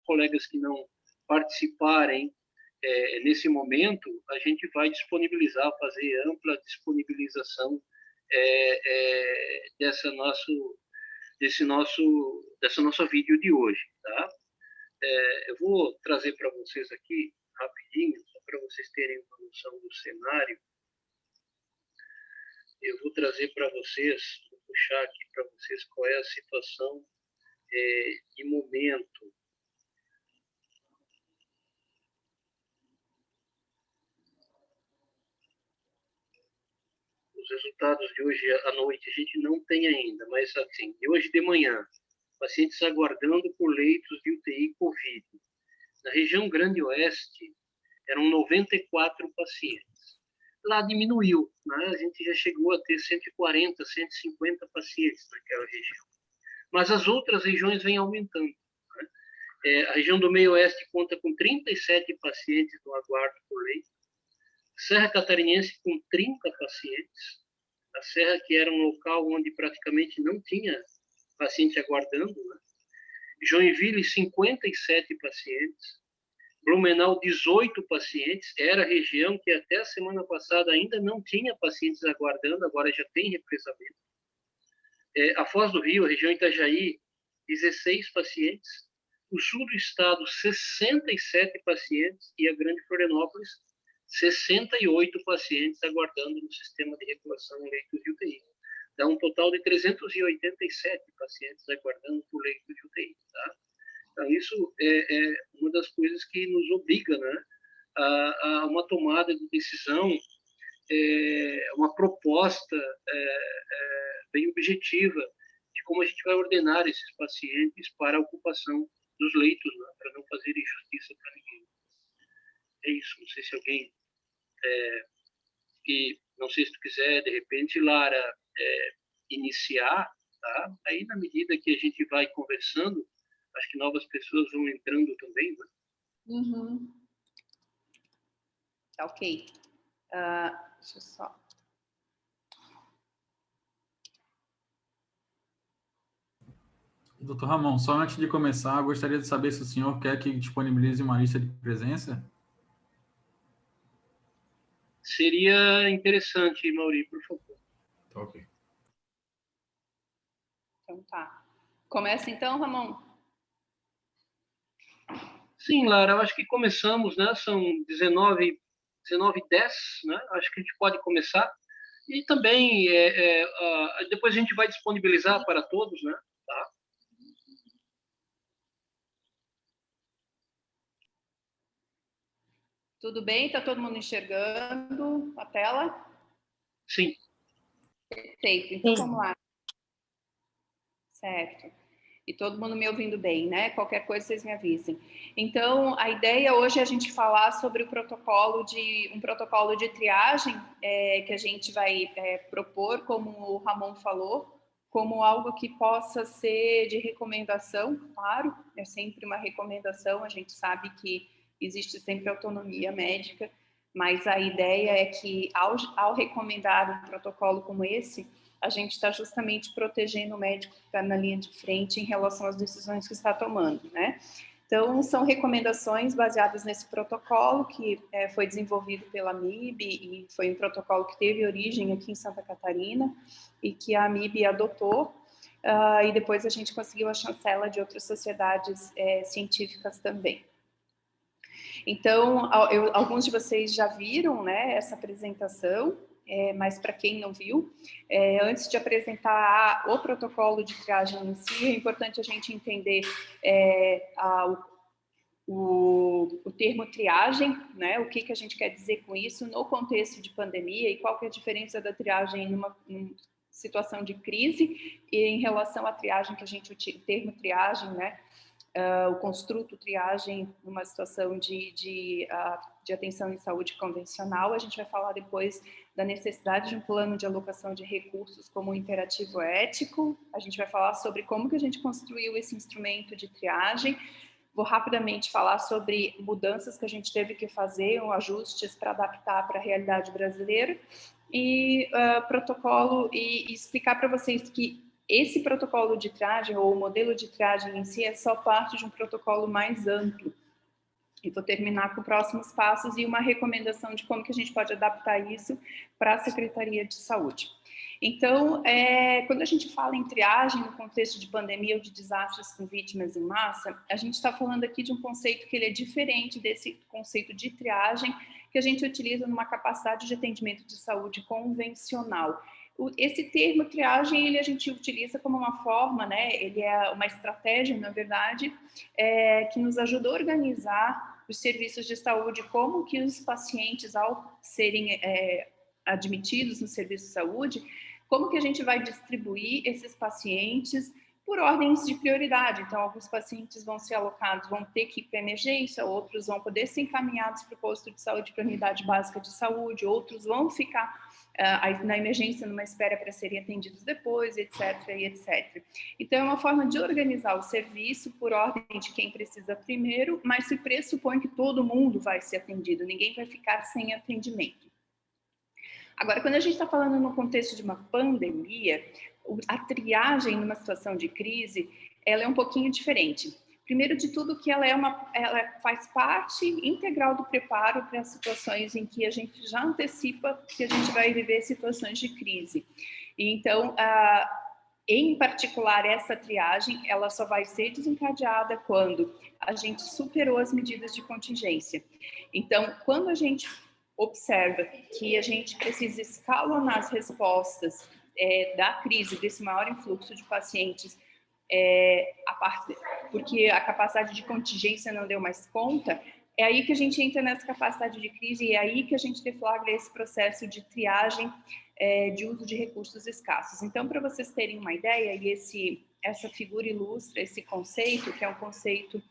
colegas que não participarem nesse momento, a gente vai disponibilizar, fazer ampla disponibilização dessa nossa vídeo de hoje, tá? Eu vou trazer para vocês aqui, rapidinho, só para vocês terem uma noção do cenário. Eu vou trazer para vocês, vou puxar aqui para vocês qual é a situação de momento. Os resultados de hoje à noite a gente não tem ainda, mas assim, de hoje de manhã, pacientes aguardando por leitos de UTI Covid. Na região Grande Oeste, eram 94 pacientes. Lá diminuiu, né? A gente já chegou a ter 140, 150 pacientes naquela região. Mas as outras regiões vêm aumentando, né? A região do Meio Oeste conta com 37 pacientes no aguardo por leito. Serra Catarinense com 30 pacientes. A Serra, que era um local onde praticamente não tinha paciente aguardando, né? Joinville, 57 pacientes. Blumenau, 18 pacientes. Era a região que até a semana passada ainda não tinha pacientes aguardando, agora já tem represamento. A Foz do Rio, a região Itajaí, 16 pacientes. O sul do estado, 67 pacientes. E a Grande Florianópolis, 68 pacientes aguardando no sistema de regulação em leitos de UTI. Dá um total de 387 pacientes aguardando por leito de UTI, tá? Então, isso é uma das coisas que nos obriga, né, a uma tomada de decisão, uma proposta bem objetiva de como a gente vai ordenar esses pacientes para a ocupação dos leitos, né, para não fazer injustiça para ninguém. É isso. Não sei se alguém não sei se tu quiser, de repente, Lara, iniciar, tá? Aí, na medida que a gente vai conversando, acho que novas pessoas vão entrando também, né? Uhum. Ok. Deixa eu só... Doutor Ramon, só antes de começar, eu gostaria de saber se o senhor quer que disponibilize uma lista de presença? Seria interessante, Mauri, por favor. Ok. Então tá. Começa então, Ramon? Sim, Lara, eu acho que começamos, né? São 19h10, né? Acho que a gente pode começar. E também, depois a gente vai disponibilizar para todos, né? Tá? Tudo bem? Tá todo mundo enxergando a tela? Sim. Perfeito. Então, vamos lá. Certo. E todo mundo me ouvindo bem, né? Qualquer coisa vocês me avisem. Então, a ideia hoje é a gente falar sobre um protocolo de triagem que a gente vai propor, como o Ramon falou, como algo que possa ser de recomendação, claro, é sempre uma recomendação, a gente sabe que existe sempre autonomia médica, mas a ideia é que ao recomendar um protocolo como esse, a gente está justamente protegendo o médico que está na linha de frente em relação às decisões que está tomando, né? Então, são recomendações baseadas nesse protocolo que foi desenvolvido pela MIB e foi um protocolo que teve origem aqui em Santa Catarina e que a MIB adotou e depois a gente conseguiu a chancela de outras sociedades científicas também. Então, alguns de vocês já viram, né, essa apresentação, mas para quem não viu, antes de apresentar o protocolo de triagem em si, é importante a gente entender o termo triagem, né, o que a gente quer dizer com isso no contexto de pandemia e qual que é a diferença da triagem numa situação de crise e em relação à triagem que a gente utiliza, o termo triagem, né, o construto triagem numa situação de atenção em saúde convencional. A gente vai falar depois da necessidade de um plano de alocação de recursos como um imperativo ético. A gente vai falar sobre como que a gente construiu esse instrumento de triagem. Vou rapidamente falar sobre mudanças que a gente teve que fazer, ajustes para adaptar para a realidade brasileira e protocolo e explicar para vocês que Esse protocolo de triagem, ou o modelo de triagem em si, é só parte de um protocolo mais amplo. E vou terminar com próximos passos e uma recomendação de como que a gente pode adaptar isso para a Secretaria de Saúde. Então, quando a gente fala em triagem no contexto de pandemia ou de desastres com vítimas em massa, a gente está falando aqui de um conceito que ele é diferente desse conceito de triagem que a gente utiliza numa capacidade de atendimento de saúde convencional. Esse termo triagem, a gente utiliza como uma forma, né? Ele é uma estratégia, na verdade, que nos ajuda a organizar os serviços de saúde, como que os pacientes, ao serem admitidos no serviço de saúde, como que a gente vai distribuir esses pacientes por ordens de prioridade. Então, alguns pacientes vão ser alocados, vão ter que ir para emergência, outros vão poder ser encaminhados para o posto de saúde, para a unidade básica de saúde, outros vão ficar na emergência numa espera para serem atendidos depois, etc, e etc. Então, é uma forma de organizar o serviço por ordem de quem precisa primeiro, mas se pressupõe que todo mundo vai ser atendido, ninguém vai ficar sem atendimento. Agora, quando a gente está falando no contexto de uma pandemia, a triagem numa situação de crise, ela é um pouquinho diferente. Primeiro de tudo que ela faz parte integral do preparo para situações em que a gente já antecipa que a gente vai viver situações de crise. Então, em particular, essa triagem, ela só vai ser desencadeada quando a gente superou as medidas de contingência. Então, quando a gente observa que a gente precisa escalonar as respostas da crise, desse maior influxo de pacientes, porque a capacidade de contingência não deu mais conta, é aí que a gente entra nessa capacidade de crise e é aí que a gente deflagra esse processo de triagem de uso de recursos escassos. Então, para vocês terem uma ideia, e essa figura ilustra esse conceito, que é um conceito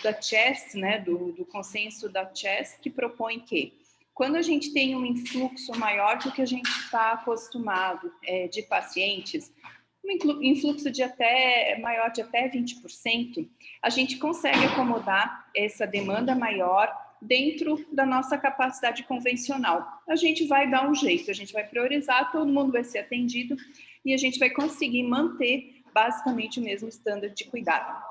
da CHEST, né, do consenso da CHEST, que propõe que quando a gente tem um influxo maior do que a gente está acostumado de pacientes, um influxo maior de até 20%, a gente consegue acomodar essa demanda maior dentro da nossa capacidade convencional. A gente vai dar um jeito, a gente vai priorizar, todo mundo vai ser atendido e a gente vai conseguir manter basicamente o mesmo standard de cuidado.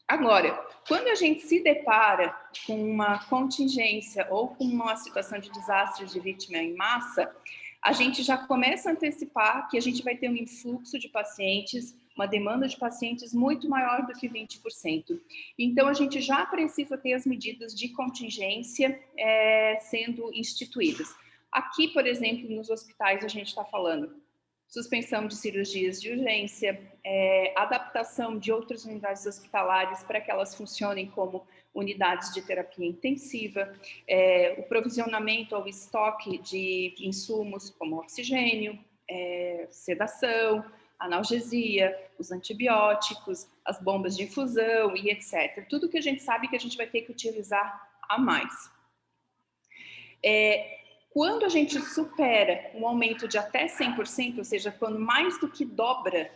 Agora, quando a gente se depara com uma contingência ou com uma situação de desastre de vítima em massa, a gente já começa a antecipar que a gente vai ter um influxo de pacientes, uma demanda de pacientes muito maior do que 20%. Então, a gente já precisa ter as medidas de contingência sendo instituídas. Aqui, por exemplo, nos hospitais, a gente está falando suspensão de cirurgias de urgência, adaptação de outras unidades hospitalares para que elas funcionem como unidades de terapia intensiva, o provisionamento ao estoque de insumos como oxigênio, sedação, analgesia, os antibióticos, as bombas de infusão e etc. Tudo que a gente sabe que a gente vai ter que utilizar a mais. Quando a gente supera um aumento de até 100%, ou seja, quando mais do que dobra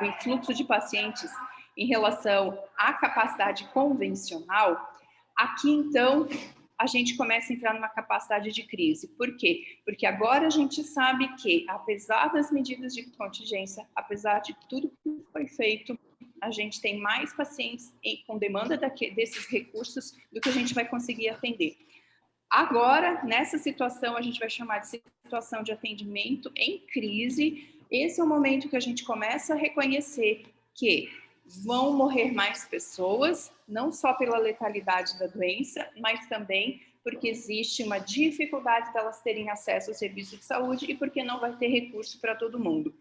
o influxo de pacientes em relação à capacidade convencional, aqui então a gente começa a entrar numa capacidade de crise. Por quê? Porque agora a gente sabe que, apesar das medidas de contingência, apesar de tudo que foi feito, a gente tem mais pacientes com demanda desses recursos do que a gente vai conseguir atender. Agora, nessa situação, a gente vai chamar de situação de atendimento em crise. Esse é o momento que a gente começa a reconhecer que vão morrer mais pessoas, não só pela letalidade da doença, mas também porque existe uma dificuldade delas terem acesso ao serviço de saúde e porque não vai ter recurso para todo mundo.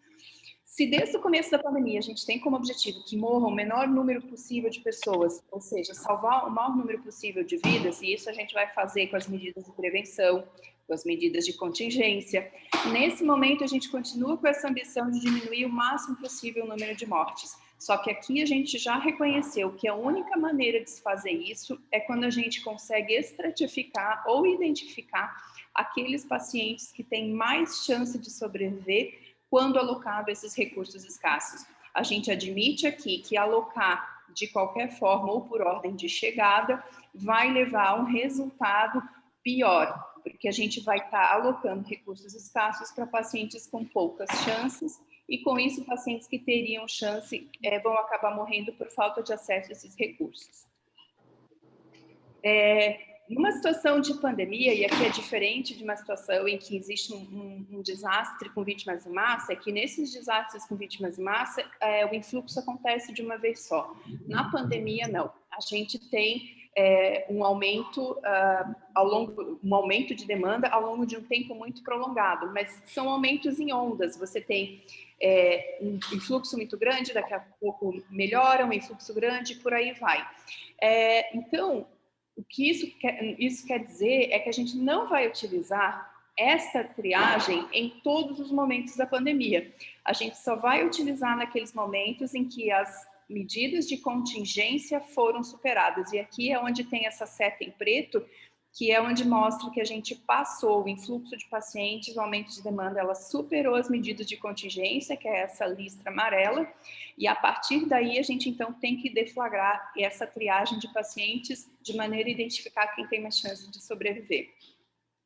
Se desde o começo da pandemia a gente tem como objetivo que morra o menor número possível de pessoas, ou seja, salvar o maior número possível de vidas, e isso a gente vai fazer com as medidas de prevenção, com as medidas de contingência, nesse momento a gente continua com essa ambição de diminuir o máximo possível o número de mortes. Só que aqui a gente já reconheceu que a única maneira de se fazer isso é quando a gente consegue estratificar ou identificar aqueles pacientes que têm mais chance de sobreviver quando alocado esses recursos escassos. A gente admite aqui que alocar de qualquer forma ou por ordem de chegada vai levar a um resultado pior, porque a gente vai estar alocando recursos escassos para pacientes com poucas chances e com isso pacientes que teriam chance vão acabar morrendo por falta de acesso a esses recursos. Numa situação de pandemia, e aqui é diferente de uma situação em que existe um desastre com vítimas em massa, é que nesses desastres com vítimas em massa, o influxo acontece de uma vez só. Na pandemia, não. A gente tem um aumento um aumento de demanda ao longo de um tempo muito prolongado, mas são aumentos em ondas. Você tem um influxo muito grande, daqui a pouco melhora, um influxo grande, por aí vai. Então, o que isso quer dizer é que a gente não vai utilizar esta triagem em todos os momentos da pandemia. A gente só vai utilizar naqueles momentos em que as medidas de contingência foram superadas. E aqui é onde tem essa seta em preto, que é onde mostra que a gente passou o influxo de pacientes, o aumento de demanda, ela superou as medidas de contingência, que é essa listra amarela, e a partir daí a gente então tem que deflagrar essa triagem de pacientes de maneira a identificar quem tem mais chance de sobreviver.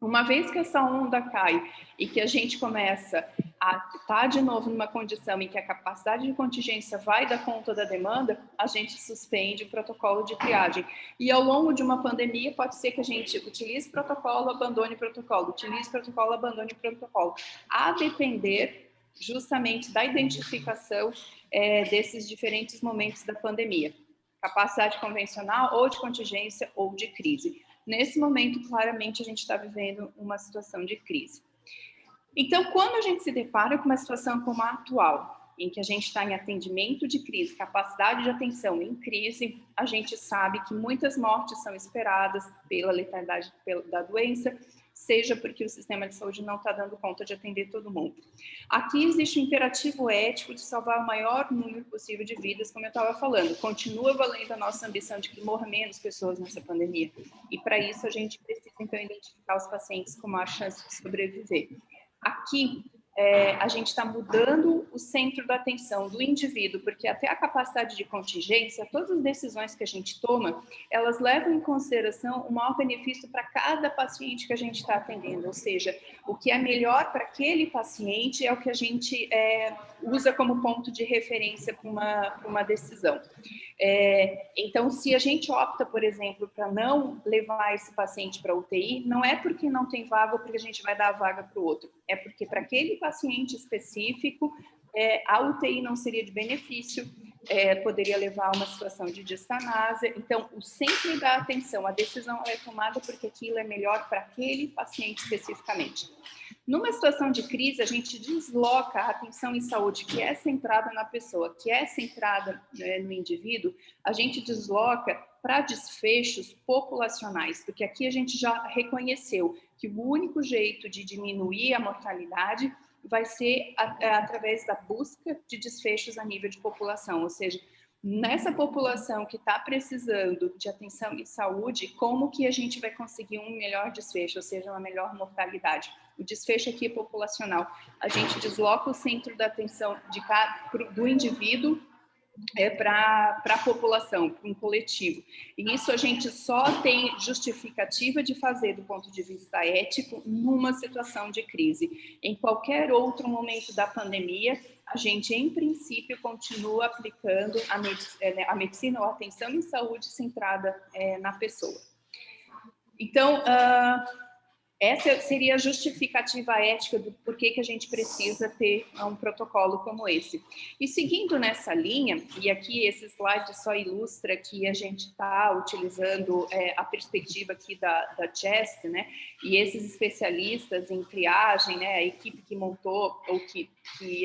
Uma vez que essa onda cai e que a gente começa a estar de novo numa condição em que a capacidade de contingência vai dar conta da demanda, a gente suspende o protocolo de triagem. E ao longo de uma pandemia, pode ser que a gente utilize protocolo, abandone protocolo, utilize protocolo, abandone protocolo, a depender justamente da identificação desses diferentes momentos da pandemia. Capacidade convencional, ou de contingência, ou de crise. Nesse momento, claramente, a gente está vivendo uma situação de crise. Então, quando a gente se depara com uma situação como a atual, em que a gente está em atendimento de crise, capacidade de atenção em crise, a gente sabe que muitas mortes são esperadas pela letalidade da doença, seja porque o sistema de saúde não está dando conta de atender todo mundo. Aqui existe um imperativo ético de salvar o maior número possível de vidas, como eu estava falando. Continua valendo a nossa ambição de que morram menos pessoas nessa pandemia. E para isso a gente precisa, então, identificar os pacientes com maior chance de sobreviver. Aqui, a gente está mudando o centro da atenção do indivíduo, porque até a capacidade de contingência, todas as decisões que a gente toma, elas levam em consideração o maior benefício para cada paciente que a gente está atendendo, ou seja, o que é melhor para aquele paciente é o que a gente usa como ponto de referência para uma decisão. Então, se a gente opta, por exemplo, para não levar esse paciente para UTI, não é porque não tem vaga ou porque a gente vai dar a vaga para o outro, é porque para aquele paciente específico, a UTI não seria de benefício, poderia levar a uma situação de distanásia. Então, o centro da atenção, a decisão é tomada porque aquilo é melhor para aquele paciente especificamente. Numa situação de crise, a gente desloca a atenção em saúde, que é centrada na pessoa, que é centrada no indivíduo, a gente desloca para desfechos populacionais, porque aqui a gente já reconheceu que o único jeito de diminuir a mortalidade vai ser através da busca de desfechos a nível de população, ou seja, nessa população que está precisando de atenção em saúde, como que a gente vai conseguir um melhor desfecho, ou seja, uma melhor mortalidade? O desfecho aqui é populacional. A gente desloca o centro da atenção do indivíduo para a população, para um coletivo. E isso a gente só tem justificativa de fazer do ponto de vista ético numa situação de crise. Em qualquer outro momento da pandemia, a gente, em princípio, continua aplicando a medicina ou a atenção em saúde centrada na pessoa. Então, essa seria a justificativa ética do porquê que a gente precisa ter um protocolo como esse. E seguindo nessa linha, e aqui esse slide só ilustra que a gente está utilizando a perspectiva aqui da CHEST, né? E esses especialistas em triagem, né? A equipe que montou ou que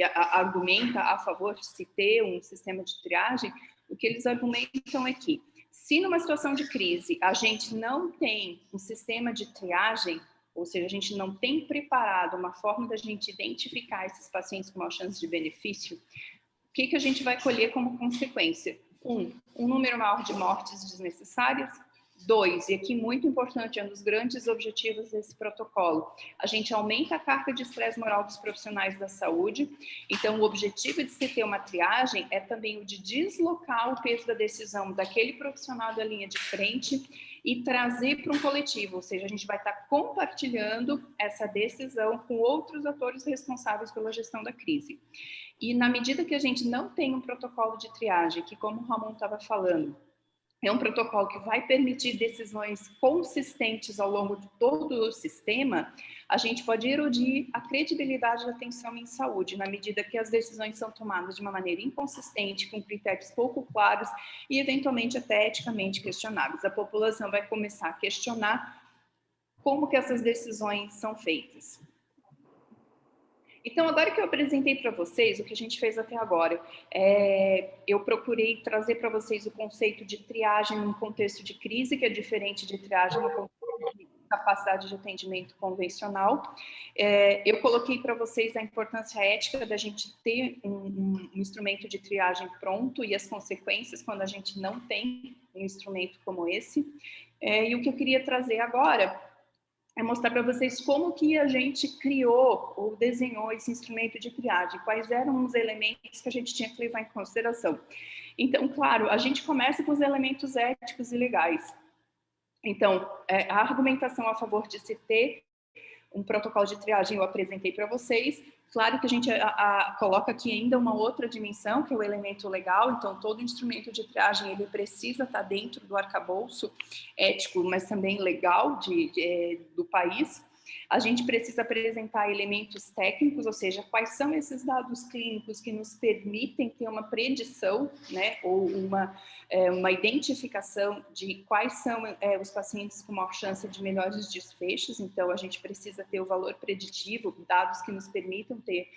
argumenta a favor de se ter um sistema de triagem, o que eles argumentam é que se numa situação de crise a gente não tem um sistema de triagem, ou seja, a gente não tem preparado uma forma da gente identificar esses pacientes com maior chance de benefício, o que a gente vai colher como consequência? Um número maior de mortes desnecessárias. 2, e aqui muito importante, é um dos grandes objetivos desse protocolo, a gente aumenta a carga de estresse moral dos profissionais da saúde. Então, o objetivo de se ter uma triagem é também o de deslocar o peso da decisão daquele profissional da linha de frente e trazer para um coletivo, ou seja, a gente vai estar compartilhando essa decisão com outros atores responsáveis pela gestão da crise. E na medida que a gente não tem um protocolo de triagem, que como o Ramon estava falando, é um protocolo que vai permitir decisões consistentes ao longo de todo o sistema, a gente pode erodir a credibilidade da atenção em saúde, na medida que as decisões são tomadas de uma maneira inconsistente, com critérios pouco claros e, eventualmente, até eticamente questionáveis. A população vai começar a questionar como que essas decisões são feitas. Então, agora que eu apresentei para vocês o que a gente fez até agora, eu procurei trazer para vocês o conceito de triagem num contexto de crise, que é diferente de triagem no contexto de capacidade de atendimento convencional. Eu coloquei para vocês a importância ética da gente ter um instrumento de triagem pronto e as consequências quando a gente não tem um instrumento como esse. E o que eu queria trazer agora é mostrar para vocês como que a gente criou ou desenhou esse instrumento de triagem, quais eram os elementos que a gente tinha que levar em consideração. Então, claro, a gente começa com os elementos éticos e legais. Então, a argumentação a favor de se ter um protocolo de triagem eu apresentei para vocês. Claro que a gente coloca aqui ainda uma outra dimensão, que é o elemento legal. Então, todo instrumento de triagem ele precisa estar dentro do arcabouço ético, mas também legal do país. A gente precisa apresentar elementos técnicos, ou seja, quais são esses dados clínicos que nos permitem ter uma predição, né, ou uma identificação de quais são os pacientes com maior chance de melhores desfechos. Então, a gente precisa ter o valor preditivo, dados que nos permitam ter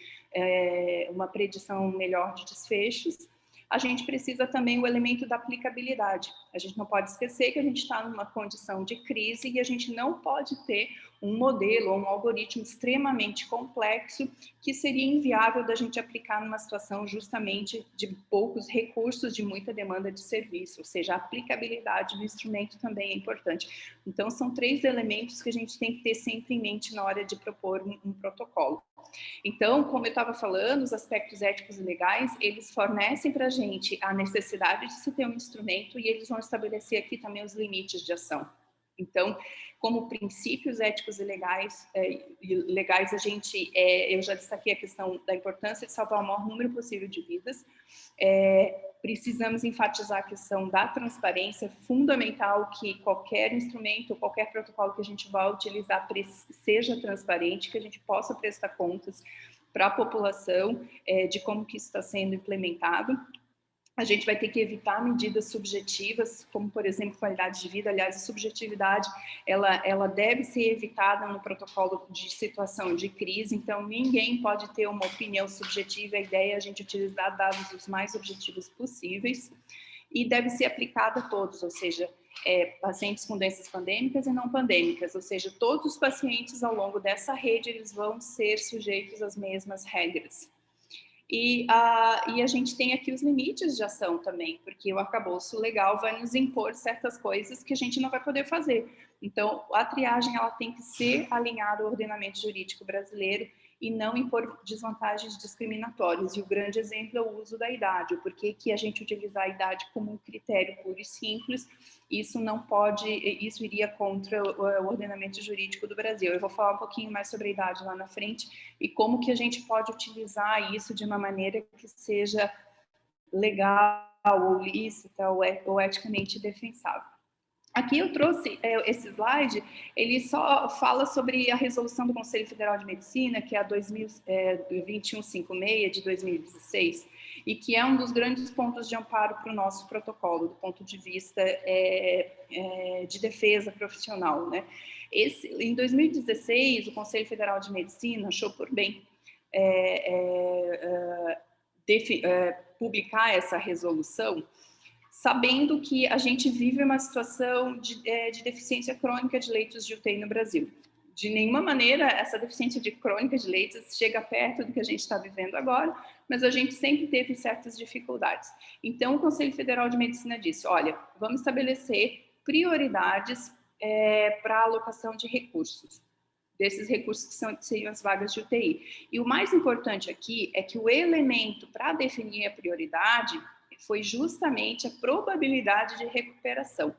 uma predição melhor de desfechos. A gente precisa também o elemento da aplicabilidade. A gente não pode esquecer que a gente está numa condição de crise e a gente não pode ter um modelo ou um algoritmo extremamente complexo que seria inviável da gente aplicar numa situação justamente de poucos recursos, de muita demanda de serviço, ou seja, a aplicabilidade do instrumento também é importante. Então, são 3 elementos que a gente tem que ter sempre em mente na hora de propor um protocolo. Então, como eu estava falando, os aspectos éticos e legais, eles fornecem para a gente a necessidade de se ter um instrumento e eles vão estabelecer aqui também os limites de ação. Então, como princípios éticos e legais, a gente, eu já destaquei a questão da importância de salvar o maior número possível de vidas. Precisamos enfatizar a questão da transparência, fundamental que qualquer instrumento, qualquer protocolo que a gente vá utilizar seja transparente, que a gente possa prestar contas para a população de como que isso está sendo implementado. A gente vai ter que evitar medidas subjetivas, como, por exemplo, qualidade de vida. Aliás, a subjetividade, ela deve ser evitada no protocolo de situação de crise. Então, ninguém pode ter uma opinião subjetiva. A ideia é a gente utilizar dados os mais objetivos possíveis e deve ser aplicada a todos, ou seja, pacientes com doenças pandêmicas e não pandêmicas, ou seja, todos os pacientes ao longo dessa rede, eles vão ser sujeitos às mesmas regras. E a gente tem aqui os limites de ação também, porque o arcabouço legal vai nos impor certas coisas que a gente não vai poder fazer. Então, a triagem ela tem que ser alinhada ao ordenamento jurídico brasileiro e não impor desvantagens discriminatórias. E o grande exemplo é o uso da idade, porque que a gente utilizar a idade como um critério puro e simples, isso não pode, isso iria contra o ordenamento jurídico do Brasil. Eu vou falar um pouquinho mais sobre a idade lá na frente e como que a gente pode utilizar isso de uma maneira que seja legal ou lícita ou eticamente defensável. Aqui eu trouxe esse slide, ele só fala sobre a resolução do Conselho Federal de Medicina, que é a 2156 de 2016, e que é um dos grandes pontos de amparo para o nosso protocolo, do ponto de vista de defesa profissional, né? Em 2016, o Conselho Federal de Medicina achou por bem publicar essa resolução, sabendo que a gente vive uma situação de deficiência crônica de leitos de UTI no Brasil. De nenhuma maneira essa deficiência crônica de leitos chega perto do que a gente está vivendo agora, mas a gente sempre teve certas dificuldades. Então, o Conselho Federal de Medicina disse, olha, vamos estabelecer prioridades para a alocação de recursos, desses recursos que seriam as vagas de UTI. E o mais importante aqui é que o elemento para definir a prioridade foi justamente a probabilidade de recuperação.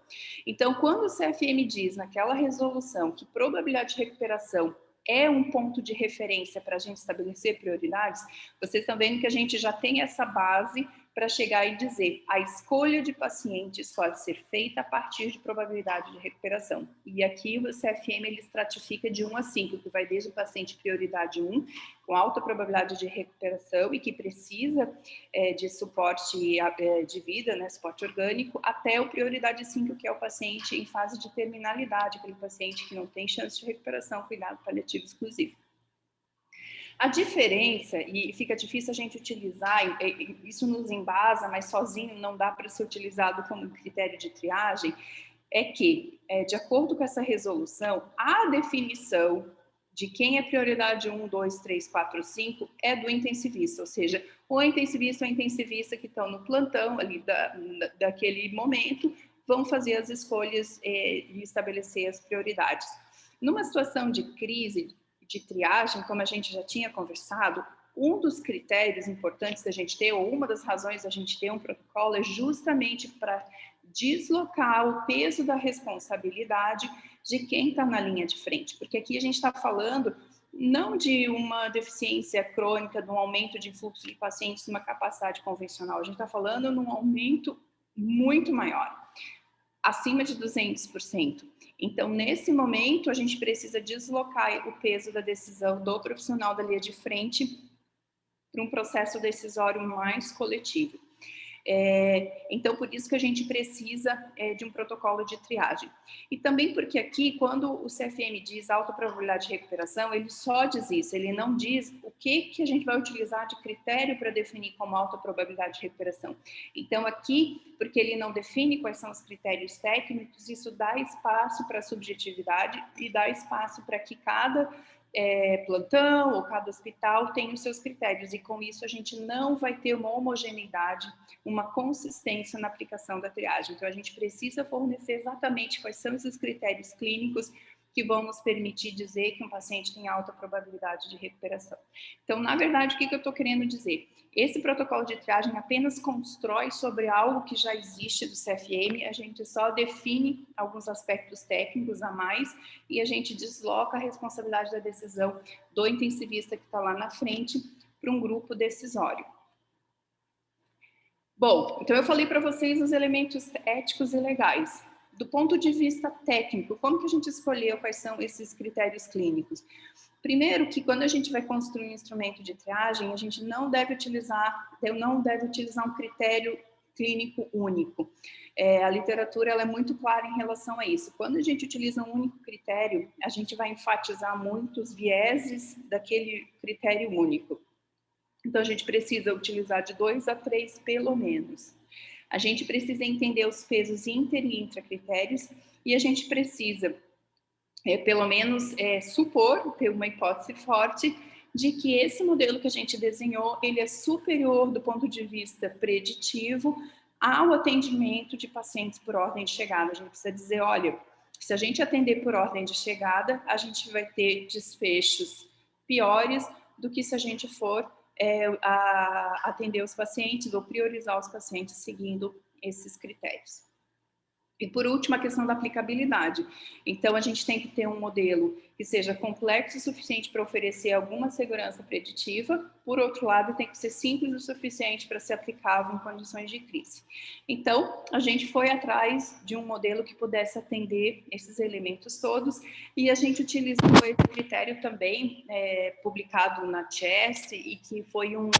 Então, quando o CFM diz naquela resolução que probabilidade de recuperação é um ponto de referência para a gente estabelecer prioridades, vocês estão vendo que a gente já tem essa base para chegar e dizer a escolha de pacientes pode ser feita a partir de probabilidade de recuperação. E aqui o CFM ele estratifica de 1 a 5, que vai desde o paciente prioridade 1, com alta probabilidade de recuperação e que precisa de suporte de vida, né, suporte orgânico, até o prioridade 5, que é o paciente em fase de terminalidade, aquele paciente que não tem chance de recuperação, cuidado paliativo exclusivo. A diferença, e fica difícil a gente utilizar, isso nos embasa, mas sozinho não dá para ser utilizado como critério de triagem, é que, de acordo com essa resolução, a definição de quem é prioridade 1, 2, 3, 4, 5 é do intensivista, ou seja, o intensivista ou a intensivista que estão no plantão ali daquele momento vão fazer as escolhas e estabelecer as prioridades. Numa situação de crise, de triagem, como a gente já tinha conversado, um dos critérios importantes da gente ter, ou uma das razões da gente ter um protocolo, é justamente para deslocar o peso da responsabilidade de quem está na linha de frente. Porque aqui a gente está falando não de uma deficiência crônica, de um aumento de fluxo de pacientes numa capacidade convencional, a gente está falando num aumento muito maior, acima de 200%. Então, nesse momento, a gente precisa deslocar o peso da decisão do profissional da linha de frente para um processo decisório mais coletivo. Então, por isso que a gente precisa de um protocolo de triagem. E também porque aqui, quando o CFM diz alta probabilidade de recuperação, ele só diz isso, ele não diz o que a gente vai utilizar de critério para definir como alta probabilidade de recuperação. Então, aqui, porque ele não define quais são os critérios técnicos, isso dá espaço para a subjetividade e dá espaço para que cada plantão ou cada hospital tem os seus critérios, e com isso a gente não vai ter uma homogeneidade, uma consistência na aplicação da triagem. Então a gente precisa fornecer exatamente quais são esses critérios clínicos que vão nos permitir dizer que um paciente tem alta probabilidade de recuperação. Então, na verdade, o que eu estou querendo dizer? Esse protocolo de triagem apenas constrói sobre algo que já existe do CFM, a gente só define alguns aspectos técnicos a mais e a gente desloca a responsabilidade da decisão do intensivista que está lá na frente para um grupo decisório. Bom, então eu falei para vocês os elementos éticos e legais. Do ponto de vista técnico, como que a gente escolheu quais são esses critérios clínicos? Primeiro, que quando a gente vai construir um instrumento de triagem, a gente não deve utilizar um critério clínico único. A literatura ela é muito clara em relação a isso. Quando a gente utiliza um único critério, a gente vai enfatizar muitos vieses daquele critério único. Então, a gente precisa utilizar de 2 a 3 pelo menos. A gente precisa entender os pesos inter e intracritérios e a gente precisa, pelo menos, supor, ter uma hipótese forte de que esse modelo que a gente desenhou, ele é superior do ponto de vista preditivo ao atendimento de pacientes por ordem de chegada. A gente precisa dizer, olha, se a gente atender por ordem de chegada, a gente vai ter desfechos piores do que se a gente for a atender os pacientes ou priorizar os pacientes seguindo esses critérios. E por último, a questão da aplicabilidade. Então, a gente tem que ter um modelo que seja complexo o suficiente para oferecer alguma segurança preditiva, por outro lado, tem que ser simples o suficiente para ser aplicável em condições de crise. Então, a gente foi atrás de um modelo que pudesse atender esses elementos todos, e a gente utilizou esse critério também, publicado na CHEST, e que foi um...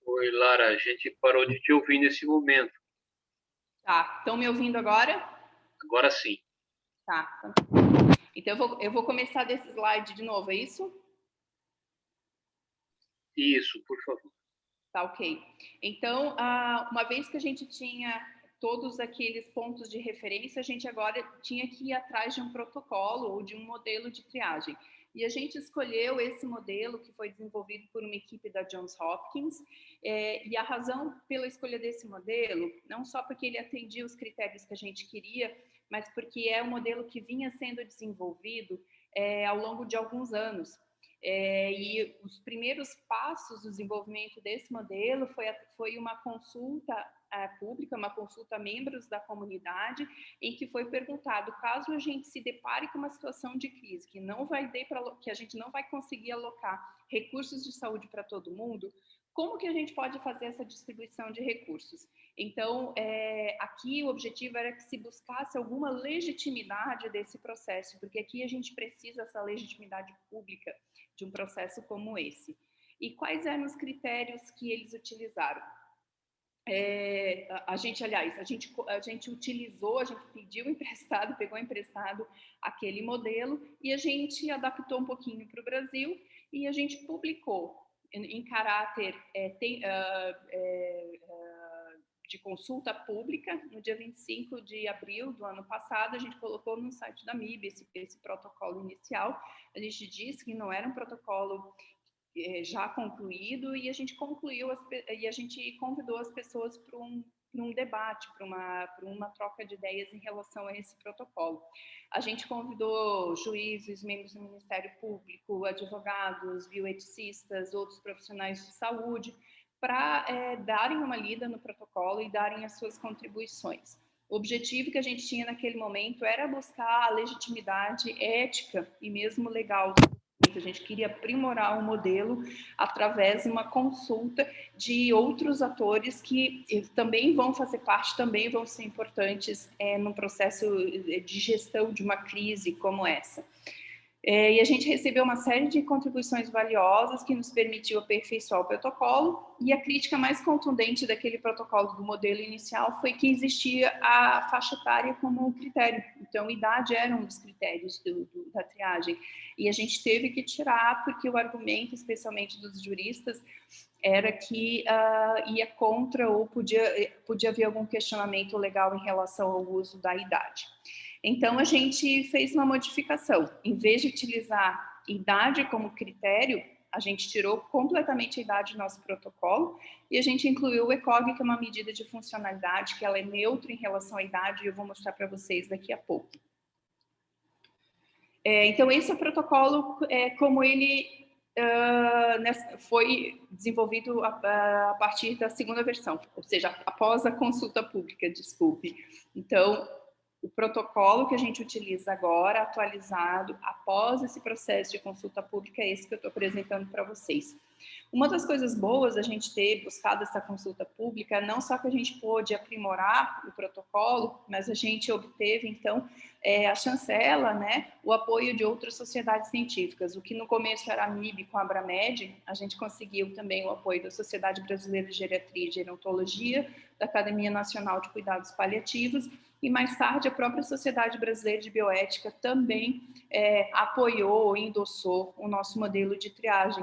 Oi, Lara, a gente parou de te ouvir nesse momento. Tá, estão me ouvindo agora? Agora sim. Tá. Então eu vou começar desse slide de novo, é isso? Isso, por favor. Tá, ok. Então, uma vez que a gente tinha todos aqueles pontos de referência, a gente agora tinha que ir atrás de um protocolo ou de um modelo de triagem. E a gente escolheu esse modelo que foi desenvolvido por uma equipe da Johns Hopkins, e a razão pela escolha desse modelo, não só porque ele atendia os critérios que a gente queria, mas porque é um modelo que vinha sendo desenvolvido ao longo de alguns anos. E os primeiros passos do desenvolvimento desse modelo foi uma consulta pública, uma consulta a membros da comunidade, em que foi perguntado, caso a gente se depare com uma situação de crise, que a gente não vai conseguir alocar recursos de saúde para todo mundo, como que a gente pode fazer essa distribuição de recursos? Então, aqui o objetivo era que se buscasse alguma legitimidade desse processo, porque aqui a gente precisa dessa legitimidade pública de um processo como esse. E quais eram os critérios que eles utilizaram? A gente pediu emprestado, pegou emprestado aquele modelo e a gente adaptou um pouquinho para o Brasil e a gente publicou em caráter de consulta pública, no dia 25 de abril do ano passado, a gente colocou no site da MIB esse protocolo inicial. A gente disse que não era um protocolo já concluído e a gente convidou as pessoas para um debate, para uma troca de ideias em relação a esse protocolo. A gente convidou juízes, membros do Ministério Público, advogados, bioeticistas, outros profissionais de saúde, para darem uma lida no protocolo e darem as suas contribuições. O objetivo que a gente tinha naquele momento era buscar a legitimidade ética e mesmo legal. A gente queria aprimorar o modelo através de uma consulta de outros atores que também vão fazer parte, também vão ser importantes no processo de gestão de uma crise como essa. E a gente recebeu uma série de contribuições valiosas que nos permitiu aperfeiçoar o protocolo, e a crítica mais contundente daquele protocolo do modelo inicial foi que existia a faixa etária como um critério. Então, idade era um dos critérios da triagem, e a gente teve que tirar, porque o argumento, especialmente dos juristas, era que ia contra ou podia haver algum questionamento legal em relação ao uso da idade. Então, a gente fez uma modificação. Em vez de utilizar idade como critério, a gente tirou completamente a idade do nosso protocolo e a gente incluiu o ECOG, que é uma medida de funcionalidade, que ela é neutra em relação à idade, e eu vou mostrar para vocês daqui a pouco. Então, esse é o protocolo, como ele foi desenvolvido a partir da segunda versão, ou seja, após a consulta pública, desculpe. Então, o protocolo que a gente utiliza agora, atualizado, após esse processo de consulta pública, é esse que eu estou apresentando para vocês. Uma das coisas boas da gente ter buscado essa consulta pública, não só que a gente pôde aprimorar o protocolo, mas a gente obteve, então, a chancela, né, o apoio de outras sociedades científicas. O que no começo era a MIB com a Abramed, a gente conseguiu também o apoio da Sociedade Brasileira de Geriatria e Gerontologia, da Academia Nacional de Cuidados Paliativos, e mais tarde a própria Sociedade Brasileira de Bioética também apoiou, endossou o nosso modelo de triagem,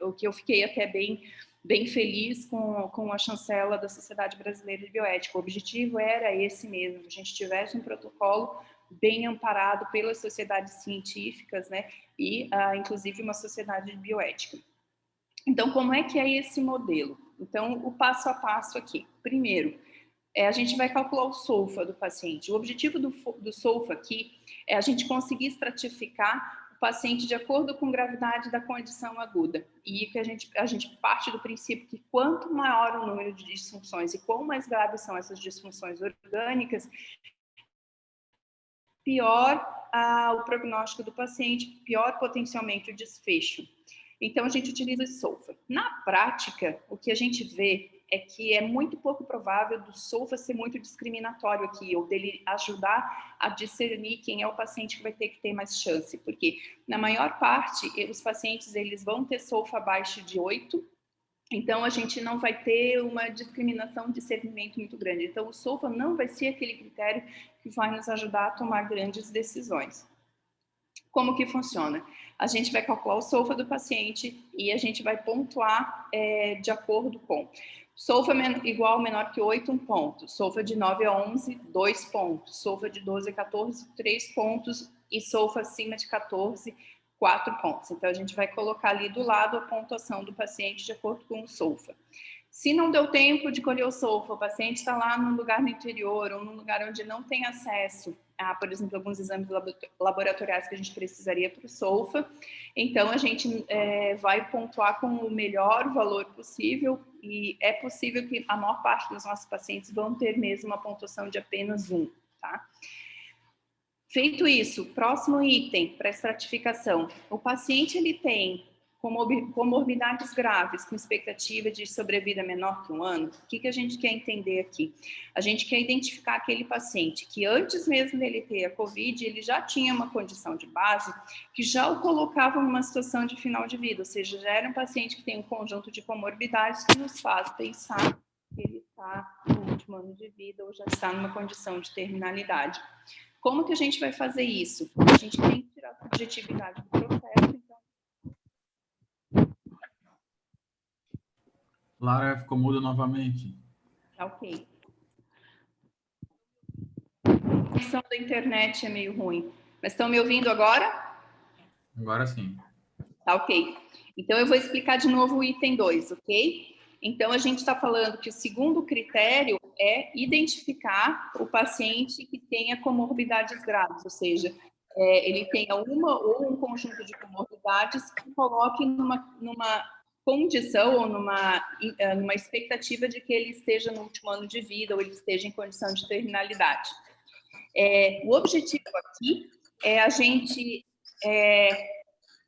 o que eu fiquei até bem feliz com a chancela da Sociedade Brasileira de Bioética. O objetivo era esse mesmo, a gente tivesse um protocolo bem amparado pelas sociedades científicas, né, e inclusive uma sociedade de bioética. Então, como é que é esse modelo? Então, o passo a passo aqui. Primeiro, a gente vai calcular o SOFA do paciente. O objetivo do SOFA aqui é a gente conseguir estratificar o paciente de acordo com a gravidade da condição aguda. E que a gente parte do princípio que quanto maior o número de disfunções e quão mais graves são essas disfunções orgânicas, pior o prognóstico do paciente, pior potencialmente o desfecho. Então, a gente utiliza esse SOFA. Na prática, o que a gente vê é que é muito pouco provável do SOFA ser muito discriminatório aqui, ou dele ajudar a discernir quem é o paciente que vai ter mais chance, porque na maior parte, os pacientes eles vão ter SOFA abaixo de 8, então a gente não vai ter uma discriminação de discernimento muito grande. Então, o SOFA não vai ser aquele critério que vai nos ajudar a tomar grandes decisões. Como que funciona? A gente vai calcular o SOFA do paciente e a gente vai pontuar de acordo com SOFA igual ou menor que 8, 1 ponto. SOFA de 9 a 11, 2 pontos. SOFA de 12 a 14, 3 pontos. E SOFA acima de 14, 4 pontos. Então, a gente vai colocar ali do lado a pontuação do paciente de acordo com o SOFA. Se não deu tempo de colher o SOFA, o paciente está lá num lugar no interior ou num lugar onde não tem acesso a, por exemplo, alguns exames laboratoriais que a gente precisaria para o SOFA, então a gente vai pontuar com o melhor valor possível e é possível que a maior parte dos nossos pacientes vão ter mesmo uma pontuação de apenas 1, tá? Feito isso, próximo item para estratificação. O paciente ele tem comorbidades graves com expectativa de sobrevida menor que 1 ano. O que a gente quer entender aqui? A gente quer identificar aquele paciente que antes mesmo dele ter a COVID, ele já tinha uma condição de base que já o colocava numa situação de final de vida, ou seja, já era um paciente que tem um conjunto de comorbidades que nos faz pensar que ele está no último ano de vida ou já está numa condição de terminalidade. Como que a gente vai fazer isso? A gente tem que tirar a subjetividade do processo, então... Lara, ficou muda novamente. Tá ok. A conexão da internet é meio ruim. Mas estão me ouvindo agora? Agora sim. Tá ok. Então, eu vou explicar de novo o item 2, ok? Então, a gente está falando que o segundo critério é identificar o paciente que tenha comorbidades graves, ou seja, ele tenha uma ou um conjunto de comorbidades que coloque numa condição ou numa expectativa de que ele esteja no último ano de vida ou ele esteja em condição de terminalidade. O objetivo aqui é a gente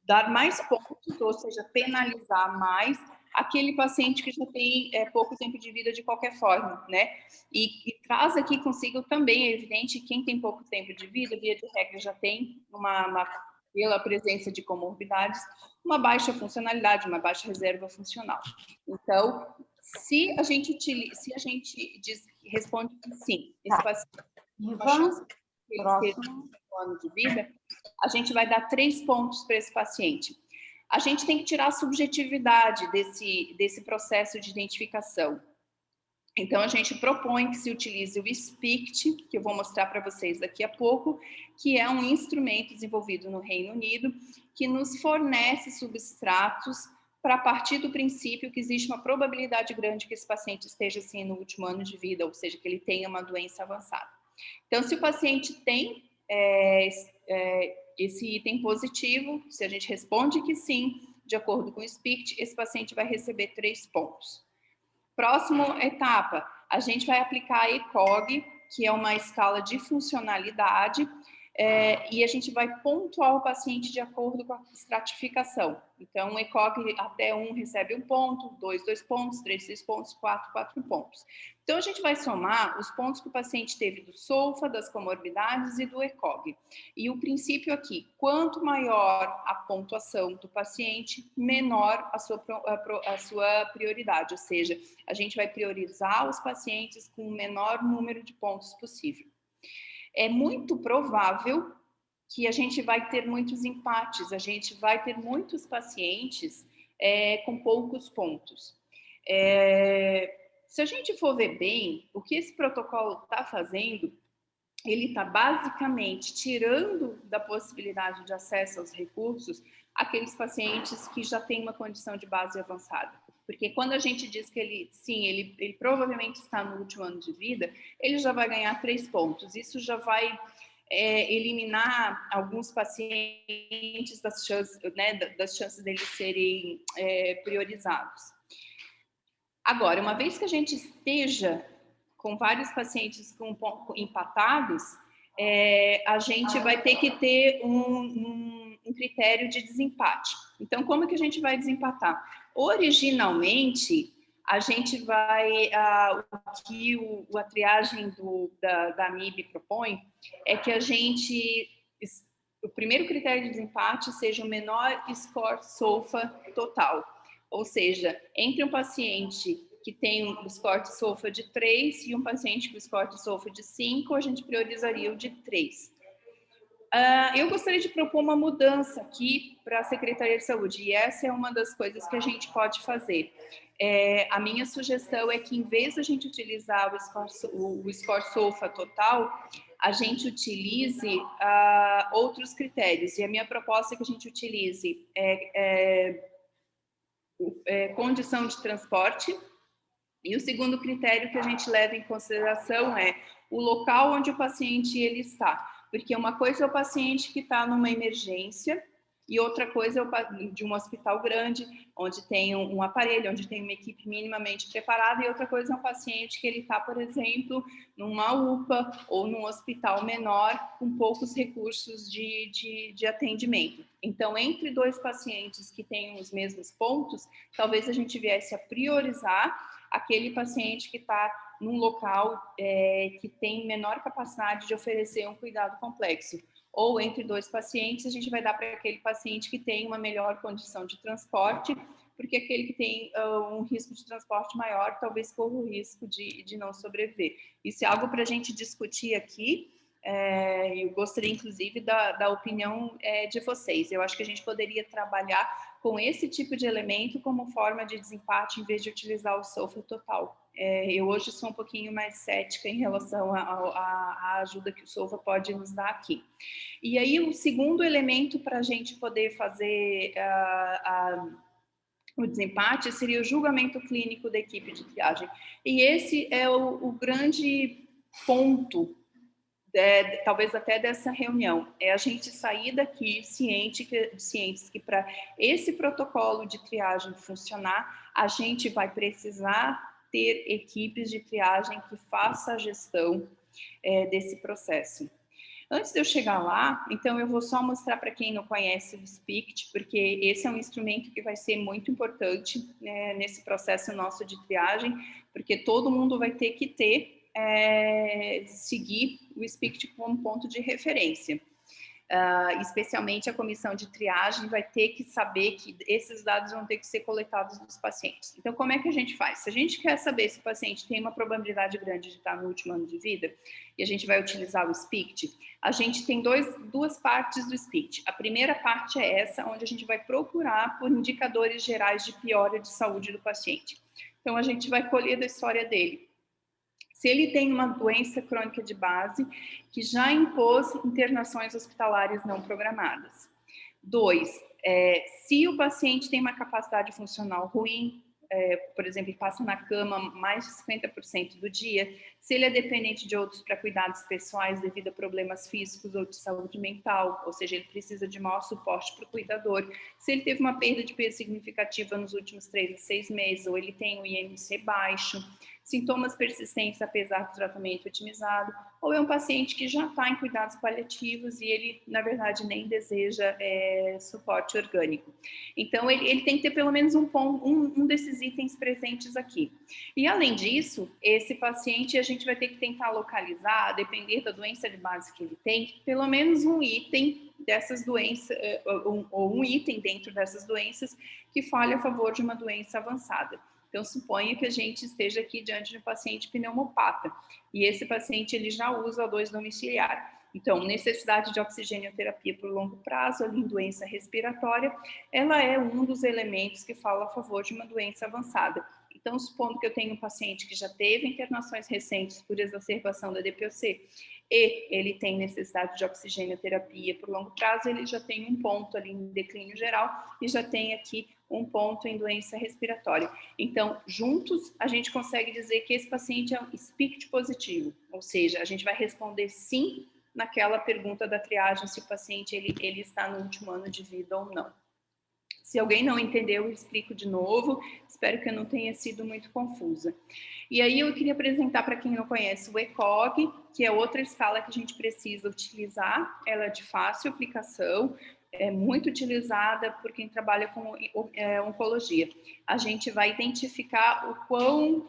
dar mais pontos, ou seja, penalizar mais aquele paciente que já tem pouco tempo de vida de qualquer forma, né? E traz aqui consigo também, é evidente, quem tem pouco tempo de vida, via de regra, já tem pela presença de comorbidades, uma baixa funcionalidade, uma baixa reserva funcional. Então, se a gente responde que sim, esse paciente tem uma chance de ele ter um ano de vida, a gente vai dar 3 pontos para esse paciente. A gente tem que tirar a subjetividade desse processo de identificação. Então, a gente propõe que se utilize o SPICT, que eu vou mostrar para vocês daqui a pouco, que é um instrumento desenvolvido no Reino Unido, que nos fornece substratos para partir do princípio que existe uma probabilidade grande que esse paciente esteja assim no último ano de vida, ou seja, que ele tenha uma doença avançada. Então, se o paciente tem esse item positivo, se a gente responde que sim, de acordo com o SPICT, esse paciente vai receber 3 pontos. Próxima etapa, a gente vai aplicar a ECOG, que é uma escala de funcionalidade, e a gente vai pontuar o paciente de acordo com a estratificação. Então, o ECOG até 1 recebe 1 ponto, 2, 2 pontos, 3, 6 pontos, 4, 4 pontos. Então, a gente vai somar os pontos que o paciente teve do SOFA, das comorbidades e do ECOG. E o princípio aqui, quanto maior a pontuação do paciente, menor a sua prioridade, ou seja, a gente vai priorizar os pacientes com o menor número de pontos possível. É muito provável que a gente vai ter muitos empates, a gente vai ter muitos pacientes com poucos pontos. Se a gente for ver bem, o que esse protocolo está fazendo, ele está basicamente tirando da possibilidade de acesso aos recursos aqueles pacientes que já têm uma condição de base avançada. Porque quando a gente diz que ele provavelmente está no último ano de vida, ele já vai ganhar 3 pontos. Isso já vai eliminar alguns pacientes das chances deles serem priorizados. Agora, uma vez que a gente esteja com vários pacientes empatados, a gente vai ter que ter um critério de desempate. Então, como que a gente vai desempatar? Originalmente, a gente vai... o que a triagem da AMIB propõe é que a gente... O primeiro critério de desempate seja o menor score SOFA total. Ou seja, entre um paciente que tem um score de SOFA de 3 e um paciente com score de SOFA de 5, a gente priorizaria o de 3. Eu gostaria de propor uma mudança aqui para a Secretaria de Saúde, e essa é uma das coisas que a gente pode fazer. A minha sugestão é que, em vez de a gente utilizar o score SOFA total, a gente utilize outros critérios. E a minha proposta é que a gente utilize condição de transporte, e o segundo critério que a gente leva em consideração é o local onde o paciente ele está. Porque uma coisa é o paciente que está numa emergência e outra coisa é de um hospital grande, onde tem um aparelho, onde tem uma equipe minimamente preparada, e outra coisa é um paciente que ele está, por exemplo, numa UPA ou num hospital menor, com poucos recursos de atendimento. Então, entre dois pacientes que têm os mesmos pontos, talvez a gente viesse a priorizar aquele paciente que está num local que tem menor capacidade de oferecer um cuidado complexo. Ou entre dois pacientes, a gente vai dar para aquele paciente que tem uma melhor condição de transporte, porque aquele que tem um risco de transporte maior, talvez corra o risco de não sobreviver. Isso é algo para a gente discutir aqui. Eu gostaria, inclusive, da opinião de vocês. Eu acho que a gente poderia trabalhar com esse tipo de elemento como forma de desempate, em vez de utilizar o SOFA total. Eu hoje sou um pouquinho mais cética em relação à ajuda que o SOFA pode nos dar aqui. E aí, o segundo elemento para a gente poder fazer o desempate seria o julgamento clínico da equipe de triagem. E esse é o grande ponto, talvez até dessa reunião, é a gente sair daqui cientes que para esse protocolo de triagem funcionar, a gente vai precisar ter equipes de triagem que façam a gestão desse processo. Antes de eu chegar lá, então eu vou só mostrar para quem não conhece o SPICT, porque esse é um instrumento que vai ser muito importante nesse processo nosso de triagem, porque todo mundo vai ter que seguir o SPICT como ponto de referência. Especialmente a comissão de triagem vai ter que saber que esses dados vão ter que ser coletados dos pacientes. Então, como é que a gente faz? Se a gente quer saber se o paciente tem uma probabilidade grande de estar no último ano de vida, e a gente vai utilizar o SPICT, a gente tem duas partes do SPICT. A primeira parte é essa, onde a gente vai procurar por indicadores gerais de piora de saúde do paciente. Então, a gente vai colher da história dele. Se ele tem uma doença crônica de base que já impôs internações hospitalares não programadas. 2, se o paciente tem uma capacidade funcional ruim, por exemplo, ele passa na cama mais de 50% do dia, se ele é dependente de outros para cuidados pessoais devido a problemas físicos ou de saúde mental, ou seja, ele precisa de maior suporte para o cuidador, se ele teve uma perda de peso significativa nos últimos 3 a 6 meses, ou ele tem o IMC baixo, sintomas persistentes apesar do tratamento otimizado, ou é um paciente que já está em cuidados paliativos e ele, na verdade, nem deseja suporte orgânico. Então, ele tem que ter pelo menos um desses itens presentes aqui. E, além disso, esse paciente a gente vai ter que tentar localizar, a depender da doença de base que ele tem, pelo menos um item dessas doenças, ou um item dentro dessas doenças que fale a favor de uma doença avançada. Então, suponha que a gente esteja aqui diante de um paciente pneumopata e esse paciente ele já usa O2 domiciliar. Então, necessidade de oxigênio-terapia por longo prazo, ali em doença respiratória, ela é um dos elementos que fala a favor de uma doença avançada. Então, supondo que eu tenho um paciente que já teve internações recentes por exacerbação da DPOC e ele tem necessidade de oxigênio-terapia por longo prazo, ele já tem um ponto ali em declínio geral e já tem aqui um ponto em doença respiratória. Então, juntos, a gente consegue dizer que esse paciente é um SPICT positivo, ou seja, a gente vai responder sim naquela pergunta da triagem se o paciente ele está no último ano de vida ou não. Se alguém não entendeu, eu explico de novo. Espero que eu não tenha sido muito confusa. E aí eu queria apresentar para quem não conhece o ECOG, que é outra escala que a gente precisa utilizar. Ela é de fácil aplicação, é muito utilizada por quem trabalha com oncologia. A gente vai identificar o quão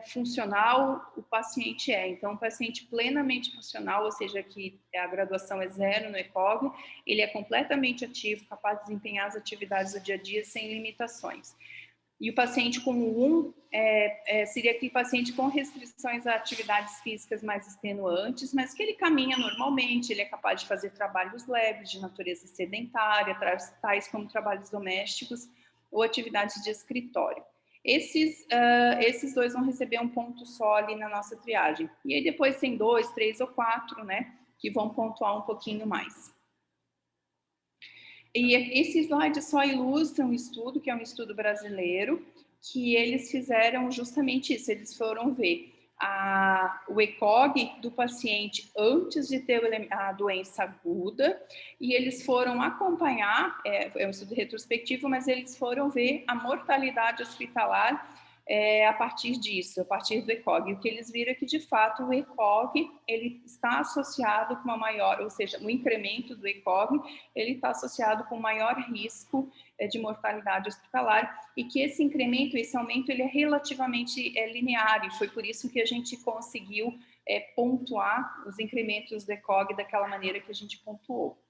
funcional o paciente é. Então, um paciente plenamente funcional, ou seja, que a graduação é 0 no ECOG, ele é completamente ativo, capaz de desempenhar as atividades do dia a dia sem limitações. E o paciente com 1 seria aquele paciente com restrições a atividades físicas mais extenuantes, mas que ele caminha normalmente, ele é capaz de fazer trabalhos leves, de natureza sedentária, tais como trabalhos domésticos ou atividades de escritório. Esses 2 vão receber um ponto só ali na nossa triagem. E aí depois tem 2, 3 ou 4, né, que vão pontuar um pouquinho mais. E esse slide só ilustra um estudo, que é um estudo brasileiro, que eles fizeram justamente isso, eles foram ver o ECOG do paciente antes de ter a doença aguda, e eles foram acompanhar, é um estudo retrospectivo, mas eles foram ver a mortalidade hospitalar a partir disso, a partir do ECOG. E o que eles viram é que, de fato, o ECOG, ele está associado com uma maior, ou seja, o incremento do ECOG, ele está associado com maior risco de mortalidade hospitalar, e que esse incremento, esse aumento, ele é relativamente linear, e foi por isso que a gente conseguiu pontuar os incrementos do ECOG daquela maneira que a gente pontuou.